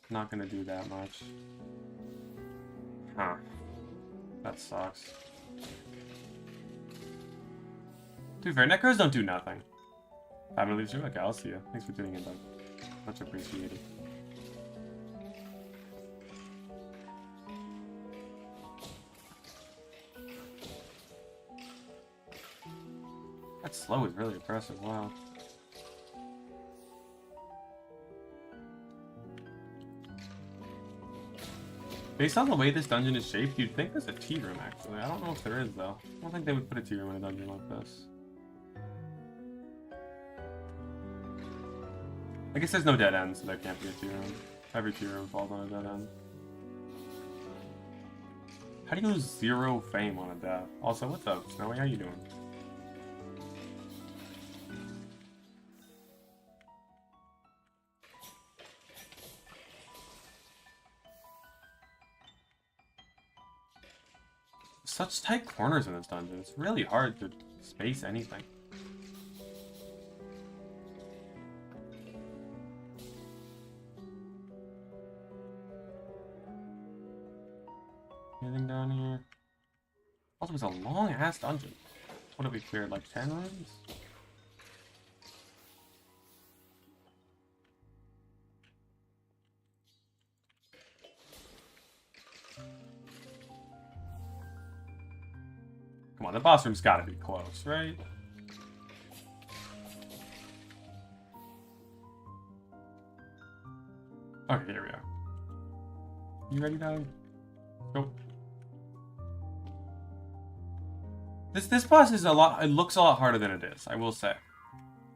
not gonna do that much. Huh. That sucks. To be fair, Necros don't do nothing. I'm gonna leave stream. Okay, I'll see you. Thanks for tuning in, Doug. Much appreciated. That slow is really impressive, wow. Based on the way this dungeon is shaped, you'd think there's a tea room, actually. I don't know if there is, though. I don't think they would put a tea room in a dungeon like this. I guess there's no dead end, so there can't be a tea room. Every tea room falls on a dead end. How do you lose 0 fame on a death? Also, what's up, Snowy? How you doing? Such tight corners in this dungeon. It's really hard to space anything. Anything down here? Also, it was a long-ass dungeon. What have we cleared? Like 10 rooms? Come on, the boss room's gotta be close, right? Okay, here we are. You ready, Doug? Go. This boss is a lot. It looks a lot harder than it is, I will say.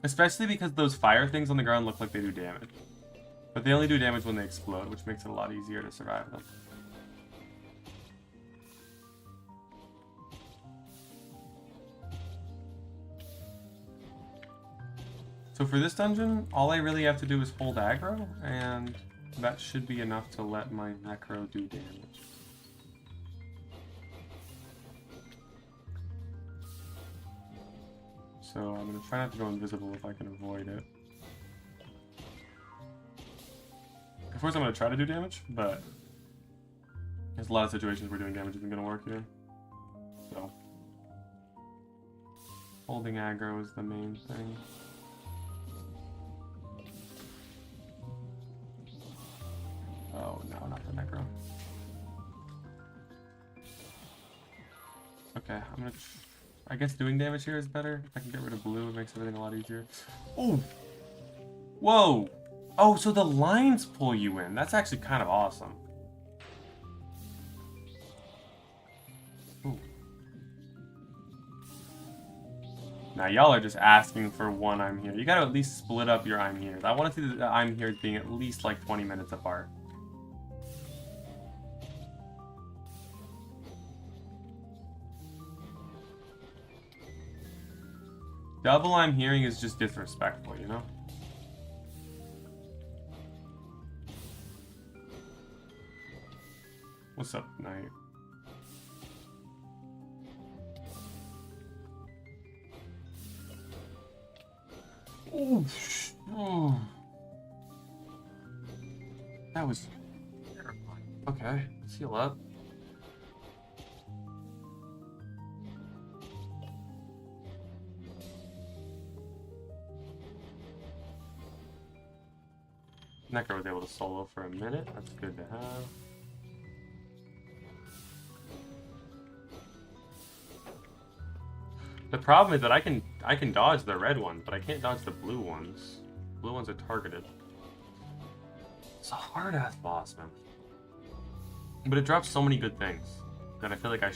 Especially because those fire things on the ground look like they do damage. But they only do damage when they explode, which makes it a lot easier to survive them. So for this dungeon, all I really have to do is hold aggro, and that should be enough to let my Necro do damage. so I'm gonna try not to go invisible if I can avoid it. Of course I'm gonna try to do damage, but there's a lot of situations where doing damage isn't gonna work here. So holding aggro is the main thing. Oh no, not the necro. Okay, I'm gonna. I guess doing damage here is better. If I can get rid of blue, it makes everything a lot easier. Oh! Whoa! Oh, so the lines pull you in. That's actually kind of awesome. Ooh. Now, y'all are just asking for one I'm here. You gotta at least split up your I'm here. I want to see the I'm here being at least like 20 minutes apart. Double I'm hearing is just disrespectful, you know? What's up, Knight? Ooh. Oh. That was terrifying. Okay, heal up. Necro was able to solo for a minute. That's good to have. The problem is that I can dodge the red ones, but I can't dodge the blue ones. Blue ones are targeted. It's a hard-ass boss, man. But it drops so many good things that I feel like I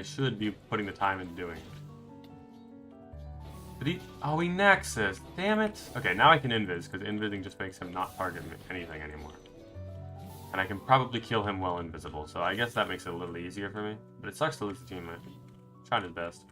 should be putting the time into doing it. Did he? Oh, he nexus. Damn it. Okay, now I can invis, because invising just makes him not target anything anymore. And I can probably kill him while invisible, so I guess that makes it a little easier for me. But it sucks to lose the teammate. Trying his best.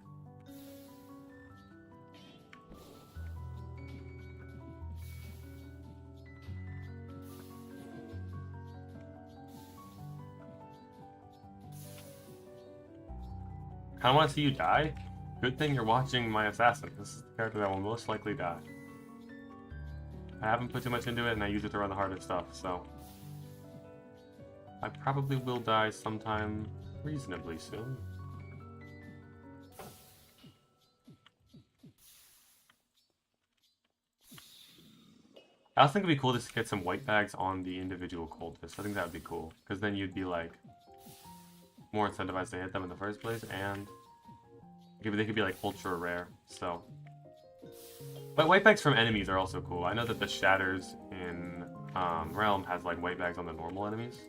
I want to see you die. Good thing you're watching my assassin. This is the character that will most likely die. I haven't put too much into it, and I use it to run the harder stuff, so I probably will die sometime reasonably soon. I also think it'd be cool just to get some white bags on the individual cultists. I think that would be cool, because then you'd be like more incentivized to hit them in the first place, and they could be like ultra rare. So, but white bags from enemies are also cool. I know that the shatters in Realm has like white bags on the normal enemies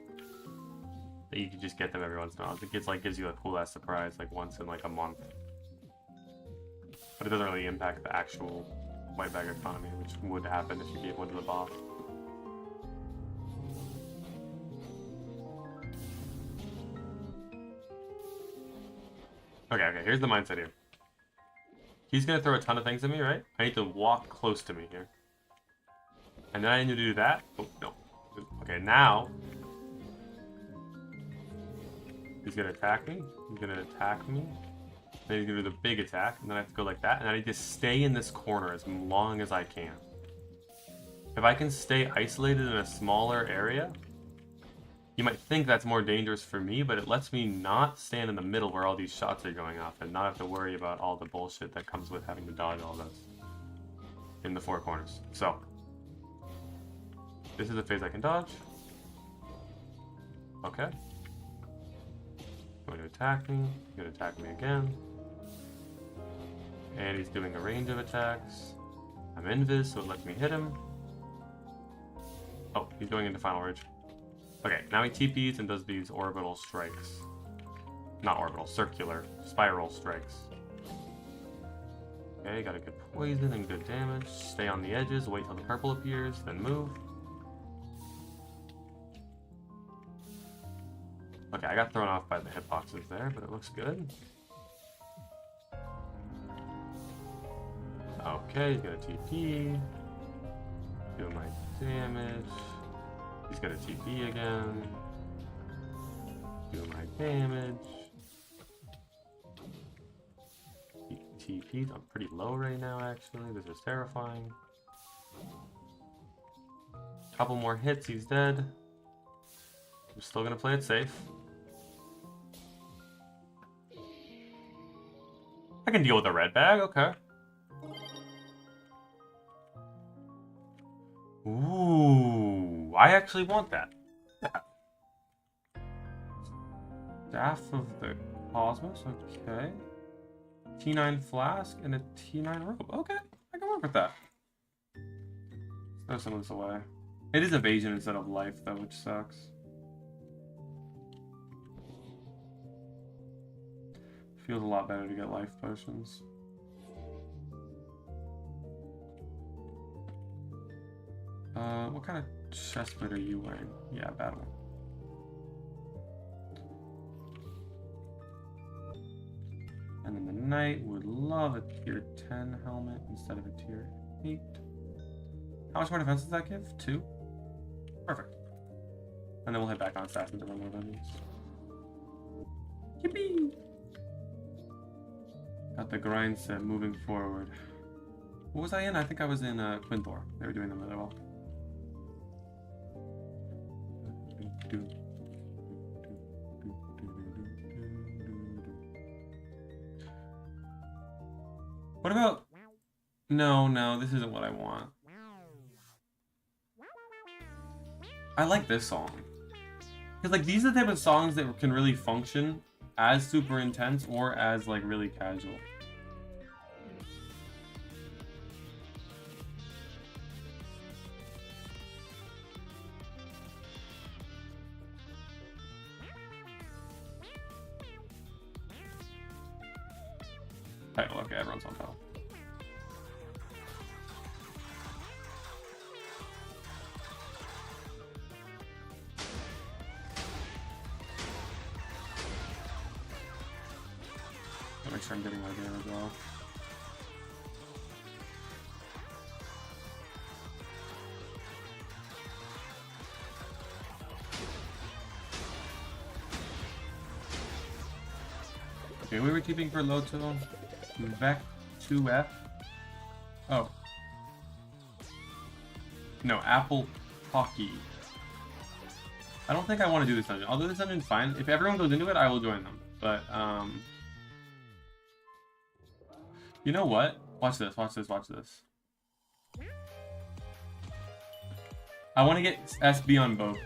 that you can just get them every once in a while. It gives you a cool ass surprise like once in like a month, but it doesn't really impact the actual white bag economy, which would happen if you gave one to the boss. Okay, here's the mindset here. He's gonna throw a ton of things at me, right? I need to walk close to me here. And then I need to do that. Oh, no. Okay, now he's gonna attack me. He's gonna attack me. Then he's gonna do the big attack, and then I have to go like that, and I need to stay in this corner as long as I can. If I can stay isolated in a smaller area, you might think that's more dangerous for me, but it lets me not stand in the middle where all these shots are going off and not have to worry about all the bullshit that comes with having to dodge all this in the four corners. So, this is a phase I can dodge. Okay. Going to attack me. He's going to attack me again. And he's doing a range of attacks. I'm invis, so it lets me hit him. Oh, he's going into Final Ridge. Okay, now he TPs and does these orbital strikes. Not orbital, circular, spiral strikes. Okay, got a good poison and good damage. Stay on the edges, wait till the purple appears, then move. Okay, I got thrown off by the hitboxes there, but it looks good. Okay, he's gonna TP. Do my damage. He's gonna TP again. Do my damage. TP'd. I'm pretty low right now, actually. This is terrifying. Couple more hits, he's dead. I'm still gonna play it safe. I can deal with a red bag, okay. Ooh, I actually want that. Yeah. Staff of the Cosmos, okay. T9 Flask and a T9 Robe. Okay, I can work with that. Let's throw some of this away. It is evasion instead of life, though, which sucks. Feels a lot better to get life potions. What kind of chestplate are you wearing? Yeah, bad one. And then the knight would love a tier 10 helmet instead of a tier 8. How much more defense does that give? 2? Perfect. And then we'll head back on assassin to run more enemies. Yippee! Got the grind set moving forward. What was I in? I think I was in Quinthor. They were doing them really well. What about... No, this isn't what I want. I like this song. Because, like, these are the type of songs that can really function as super intense or as, like, really casual. Title, okay, everyone's on title. Gotta make sure I'm getting my gear as well. Okay, we were keeping for low tone. Back 2F. Oh. No, Apple Hockey. I don't think I want to do this dungeon. I'll do this dungeon fine. If everyone goes into it, I will join them. But, you know what? Watch this, watch this, watch this. I want to get SB on both.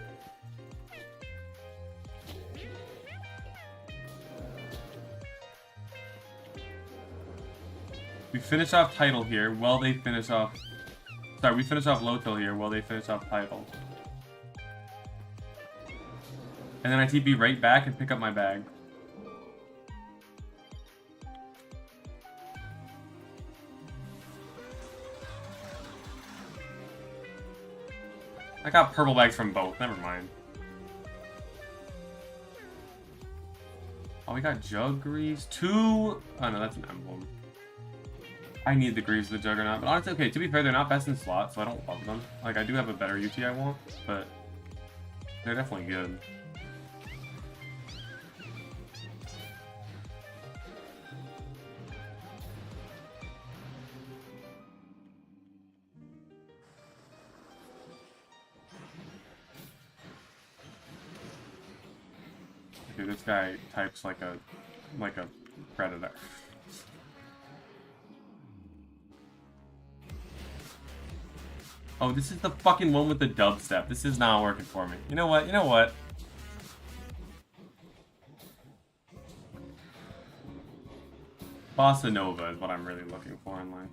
We finish off title here while they finish off... Sorry, we finish off low till here while they finish off title. And then I TP right back and pick up my bag. I got purple bags from both, never mind. Oh, we got Jug Greaves. 2... Oh no, that's an emblem. I need the Greaves of the Juggernaut, but honestly, okay, to be fair, they're not best in slot, so I don't love them. Like, I do have a better UT I want, but they're definitely good. Okay, this guy types like a predator. Oh, this is the fucking one with the dubstep. This is not working for me. You know what? You know what? Bossa Nova is what I'm really looking for in life.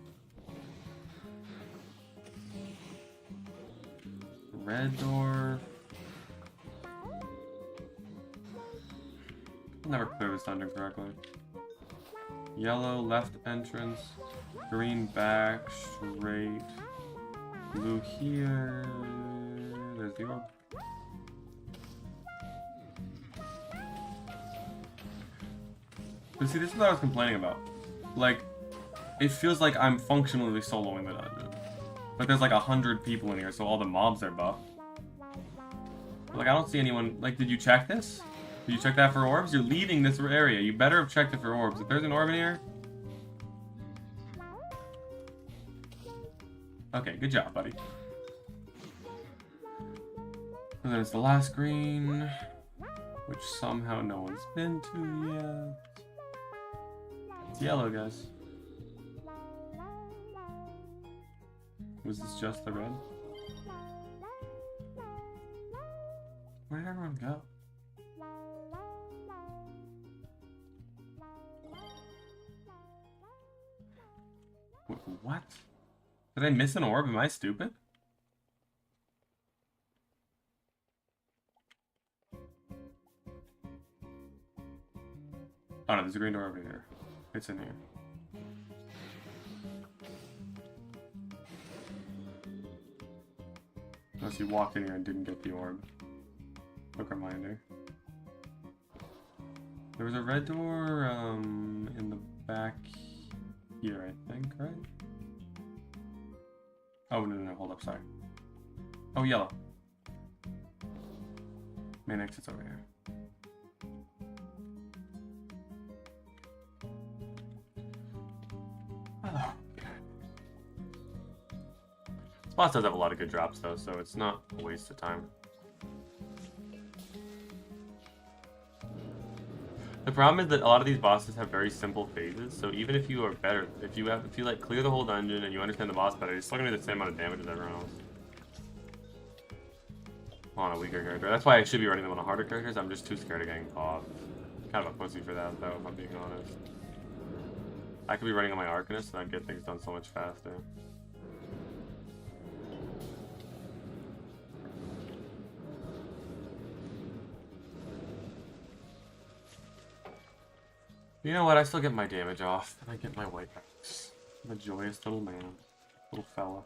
Red door. I'll never clear this dungeon correctly. Yellow left entrance. Green back straight. Blue here. There's the orb. But see, this is what I was complaining about. Like, it feels like I'm functionally soloing the dungeon. Like, there's like 100 people in here, so all the mobs are buffed. But, like, I don't see anyone. Like, did you check this? Did you check that for orbs? You're leaving this area. You better have checked it for orbs. If there's an orb in here, Okay, good job, buddy. And then it's the last green, which somehow no one's been to yet. It's yellow, guys. Was this just the red? Where did everyone go? What? Did I miss an orb? Am I stupid? Oh no, there's a green door over here. It's in here. Unless you walked in here and didn't get the orb. Quick reminder. There was a red door in the back here, I think, right? Oh, no, hold up, sorry. Oh, yellow. Main exit's over here. Oh. This boss does have a lot of good drops, though, so it's not a waste of time. The problem is that a lot of these bosses have very simple phases, so even if you are better, if you like clear the whole dungeon and you understand the boss better, you're still gonna do the same amount of damage as everyone else. On a weaker character. That's why I should be running them on a harder characters. I'm just too scared of getting caught. Kind of a pussy for that, though, if I'm being honest. I could be running on my Arcanist and I'd get things done so much faster. You know what? I still get my damage off, and I get my white backs. I'm a joyous little man. Little fella.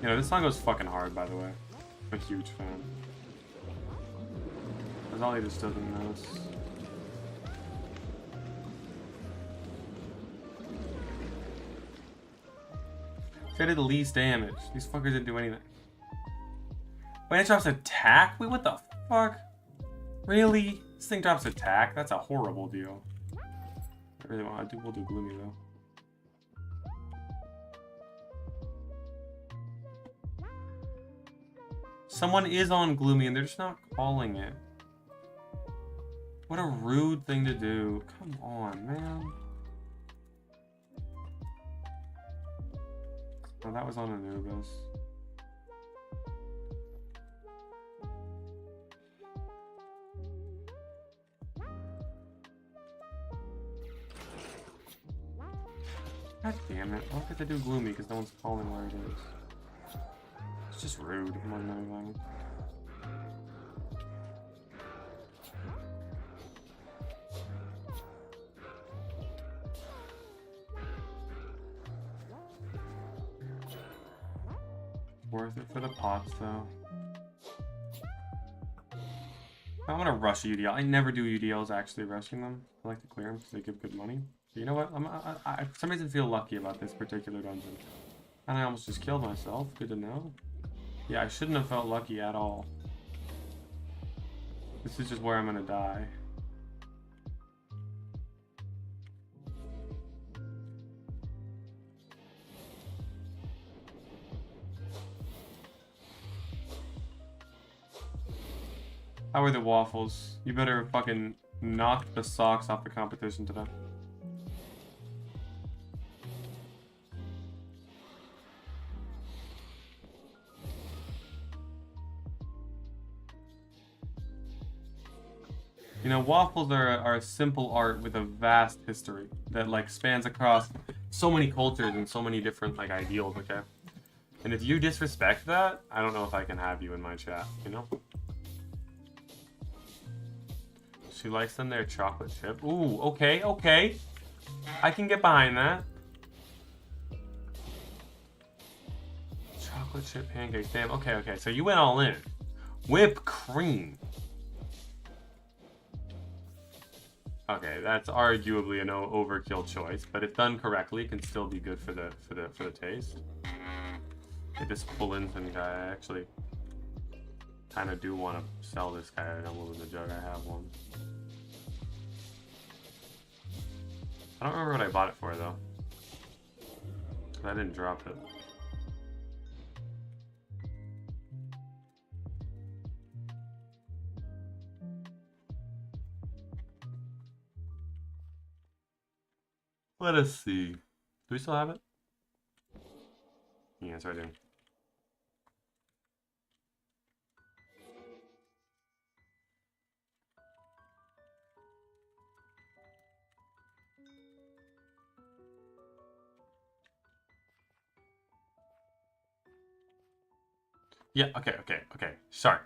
You know, this song goes fucking hard, by the way. I'm a huge fan. Ollie just doesn't notice. I did the least damage. These fuckers didn't do anything. Wait, it drops attack? Wait, what the fuck? Really? This thing drops attack? That's a horrible deal. I really want to do. We'll do gloomy though. Someone is on gloomy and they're just not calling it. What a rude thing to do. Come on, man. Oh, that was on Anubis. God damn it. Why can't I do gloomy because no one's calling where it is? It's just rude more than anything. Worth it for the pots, though. I'm gonna rush a UDL. I never do UDLs actually rushing them. I like to clear them because they give good money. But you know what? I for some reason feel lucky about this particular dungeon. And I almost just killed myself. Good to know. Yeah, I shouldn't have felt lucky at all. This is just where I'm gonna die. How are the waffles? You better fucking knock the socks off the competition today. You know, waffles are a simple art with a vast history that like spans across so many cultures and so many different like ideals, okay? And if you disrespect that, I don't know if I can have you in my chat, you know? She likes them their chocolate chip. Ooh, okay, okay. I can get behind that. Chocolate chip pancakes. Damn, okay, okay. So you went all in. Whipped cream. Okay, that's arguably an overkill choice, but if done correctly, can still be good for the taste. Okay, this Pulinton guy, I actually kind of do want to sell this guy. I know in the jug. I have one. I don't remember what I bought it for though. I didn't drop it. Let us see. Do we still have it? Yeah, it's right there. Yeah, okay. Sorry.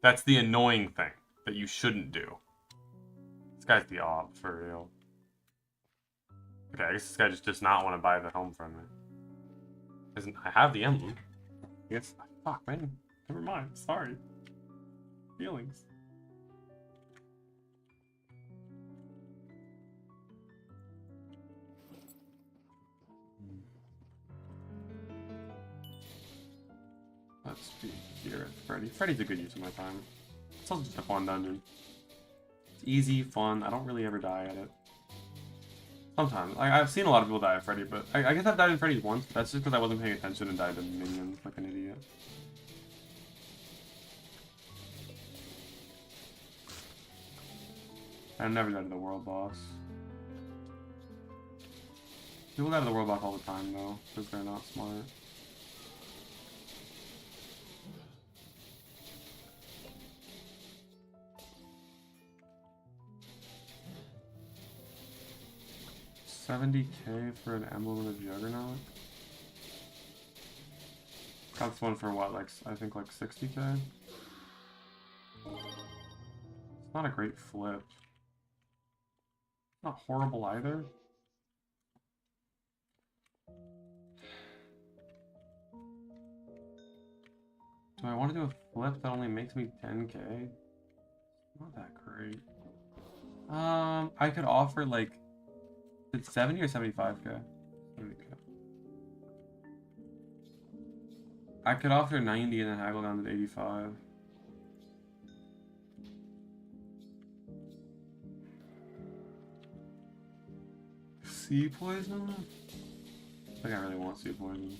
That's the annoying thing that you shouldn't do. This guy's the op, for real. Okay, I guess this guy just does not want to buy the helm from me. I have the emblem. I guess. Fuck, man. Never mind. Sorry. Feelings. Let's be here at Freddy. Freddy's a good use of my time. It's also just a fun dungeon. It's easy, fun. I don't really ever die at it. Sometimes. I've seen a lot of people die at Freddy, but I guess I've died in Freddy's once, but that's just because I wasn't paying attention and died to minions like an idiot. I never died to the world boss. People die to the world boss all the time, though, because they're not smart. $70K for an emblem of the Juggernaut? Got this one for what, like, I think like 60K? It's not a great flip. Not horrible either. Do I want to do a flip that only makes me 10K? Not that great. I could offer like, it's 70 or 75K? 70K. I could offer 90 and then haggle down to 85. Sea poison? I think I really want sea poison.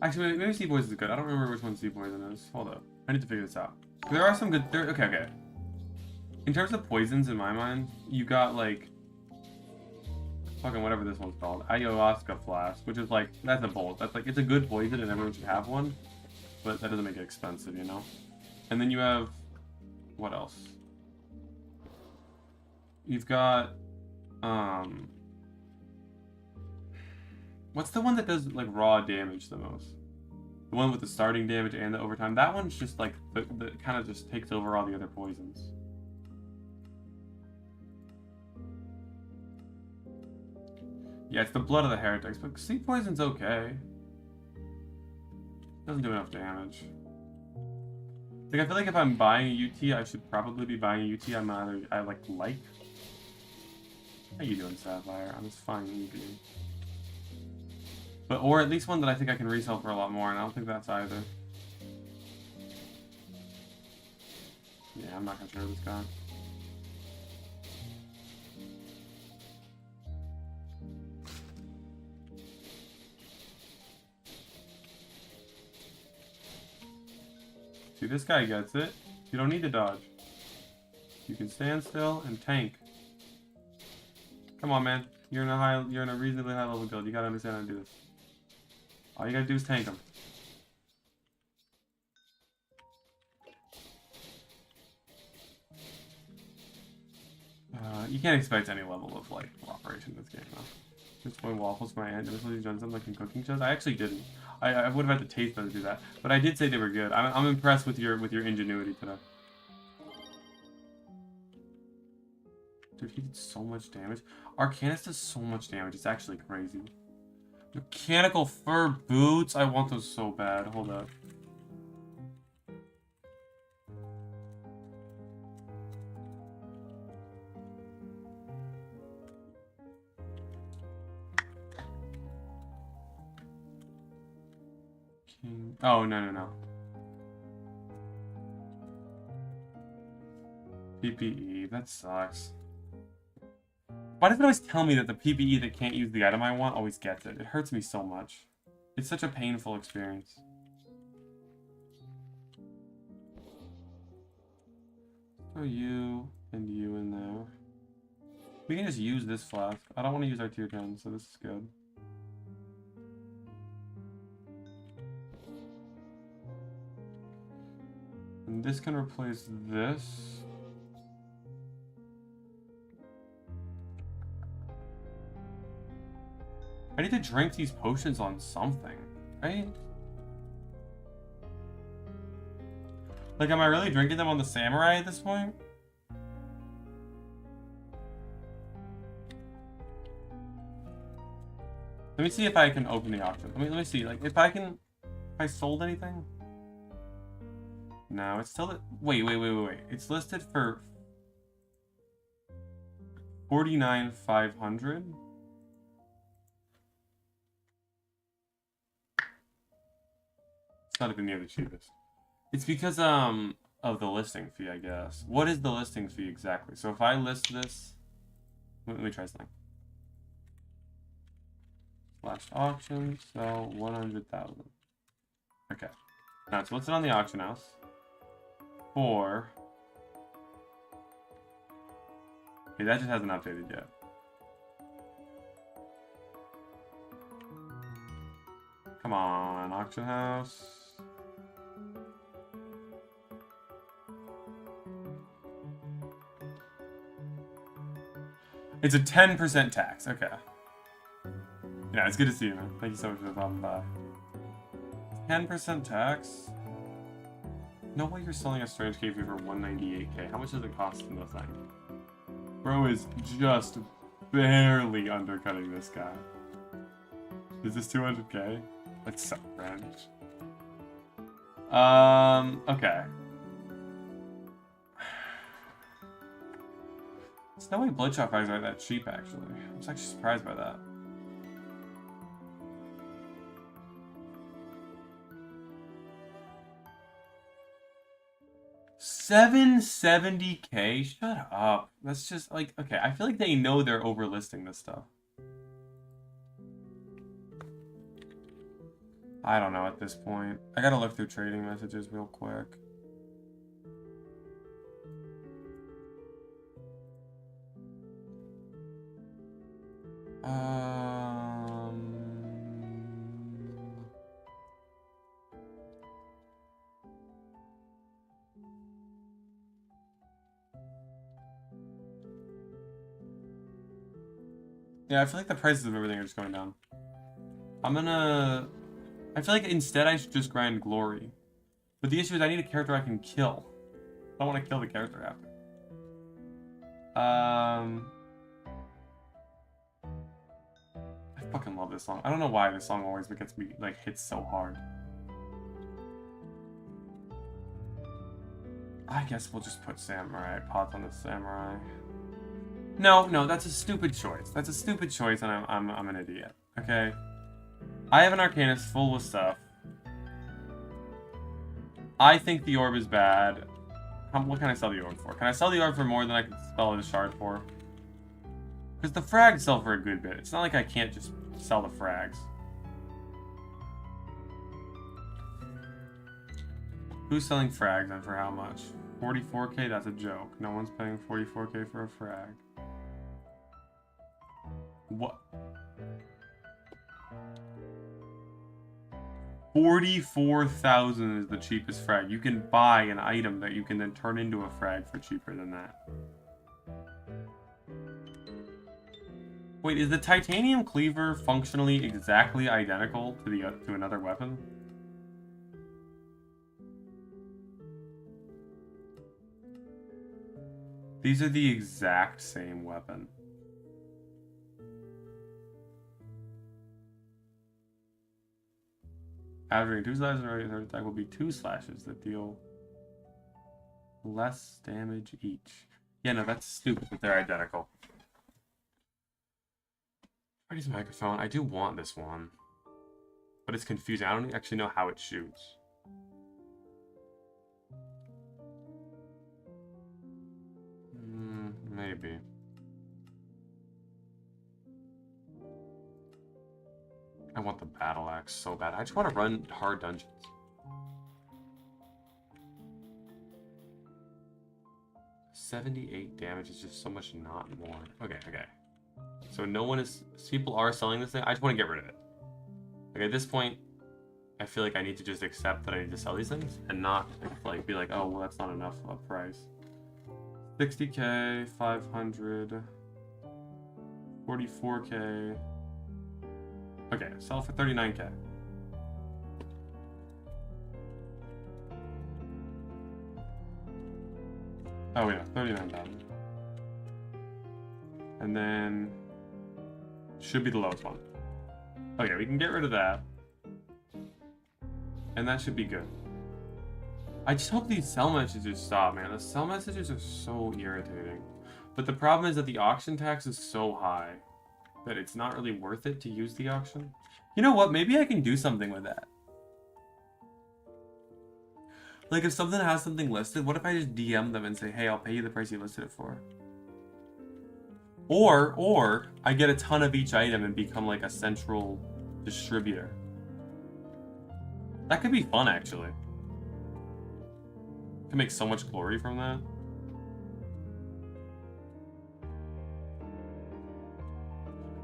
Actually, maybe sea poison is good. I don't remember which one sea poison is. Hold up. I need to figure this out. There are some good... Okay. In terms of poisons, in my mind, you got, like... fucking whatever this one's called. Ayahuasca Flask, which is, like... That's a bolt. That's, like, it's a good poison and everyone should have one. But that doesn't make it expensive, you know? And then you have... What else? You've got... What's the one that does, like, raw damage the most? The one with the starting damage and the overtime. That one's just, like, the kind of just takes over all the other poisons. Yeah, it's the blood of the heretics, but sea poison's okay. Doesn't do enough damage. Like, I feel like if I'm buying a UT, I should probably be buying a UT I like. How you doing, Sapphire? I'm just fine EB. But, or at least one that I think I can resell for a lot more, and I don't think that's either. Yeah, I'm not gonna share this guy. See, this guy gets it. You don't need to dodge. You can stand still and tank. Come on, man. You're in a reasonably high level guild. You gotta understand how to do this. All you gotta do is tank him. You can't expect any level of, like, cooperation in this game, though. Just putting waffles for my aunt. Never told you done something like in cooking shows. I actually didn't. I would have had the taste better to do that, but I did say they were good. I'm impressed with your ingenuity today. Dude, he did so much damage. Arcanist does so much damage. It's actually crazy. Mechanical fur boots. I want those so bad. Hold up. Oh, no, no, no. PPE, that sucks. Why does it always tell me that the PPE that can't use the item I want always gets it? It hurts me so much. It's such a painful experience. Throw you and you in there. We can just use this flask. I don't want to use our tier 10, so this is good. And this can replace this. I need to drink these potions on something, right? Like, am I really drinking them on the samurai at this point? Let me see if I can open the auction. Let me see, like, if I sold anything? No, it's still, wait. It's listed for 49,500. It's not even near the cheapest. It's because, of the listing fee, I guess. What is the listing fee exactly? So if I list this, let me try something. Slash auction, sell 100,000. Okay. Now it's listed on the auction house for... Okay, that just hasn't updated yet. Come on, auction house. It's a 10% tax. Okay. Yeah, it's good to see you, man. Thank you so much for popping by. 10% tax? No way you're selling a strange cave for 198k. How much does it cost in the thing? Bro is just barely undercutting this guy. Is this 200k? That's so cringe. Okay. There's no way bloodshot frags are that cheap, actually. I'm just actually surprised by that. $770k? Shut up. That's just like, okay, I feel like they know they're overlisting this stuff. I don't know at this point. I gotta look through trading messages real quick. Yeah, I feel like the prices of everything are just going down. I feel like instead I should just grind glory. But the issue is I need a character I can kill. I don't want to kill the character after. I fucking love this song. I don't know why this song always gets me, like, hits so hard. I guess we'll just put samurai pots on the samurai. No, that's a stupid choice. That's a stupid choice, and I'm an idiot. Okay, I have an Arcanus full with stuff. I think the orb is bad. What can I sell the orb for? Can I sell the orb for more than I can sell the shard for? Because the frags sell for a good bit. It's not like I can't just sell the frags. Who's selling frags and for how much? 44k? That's a joke. No one's paying 44k for a frag. What? 44,000 is the cheapest frag. You can buy an item that you can then turn into a frag for cheaper than that. Wait, is the titanium cleaver functionally exactly identical to another weapon? These are the exact same weapon. Averaging 2 slashes in a third attack will be 2 slashes that deal less damage each. Yeah, no, that's stupid that they're identical. Freddy's microphone. I do want this one. But it's confusing. I don't actually know how it shoots. Maybe. I want the battle axe so bad. I just want to run hard dungeons. $78 damage is just so much not more. Okay. So no one is... People are selling this thing. I just want to get rid of it. Like, at this point, I feel like I need to just accept that I need to sell these things and not, like, be like, oh, well, that's not enough of a price. 60k, 500, 44k. Okay, sell for 39k. Oh yeah, 39,000. And then should be the lowest one. Okay, we can get rid of that. And that should be good. I just hope these sell messages stop, man. The sell messages are so irritating. But the problem is that the auction tax is so high that it's not really worth it to use the auction. You know what? Maybe I can do something with that. Like, if something has something listed, what if I just DM them and say, hey, I'll pay you the price you listed it for? Or I get a ton of each item and become like a central distributor. That could be fun, actually. Can make so much glory from that.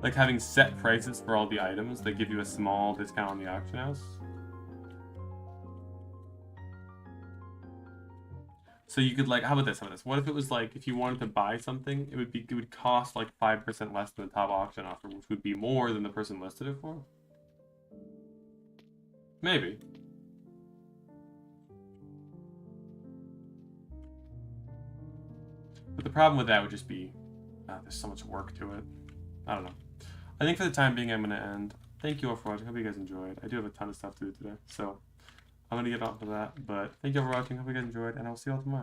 Like having set prices for all the items that give you a small discount on the auction house. So you could, like, how about this? What if it was like, if you wanted to buy something, it would cost like 5% less than the top auction offer, which would be more than the person listed it for? Maybe. But the problem with that would just be, there's so much work to it. I don't know. I think for the time being, I'm going to end. Thank you all for watching. Hope you guys enjoyed. I do have a ton of stuff to do today, so I'm going to get off of that. But thank you all for watching. Hope you guys enjoyed, and I'll see you all tomorrow.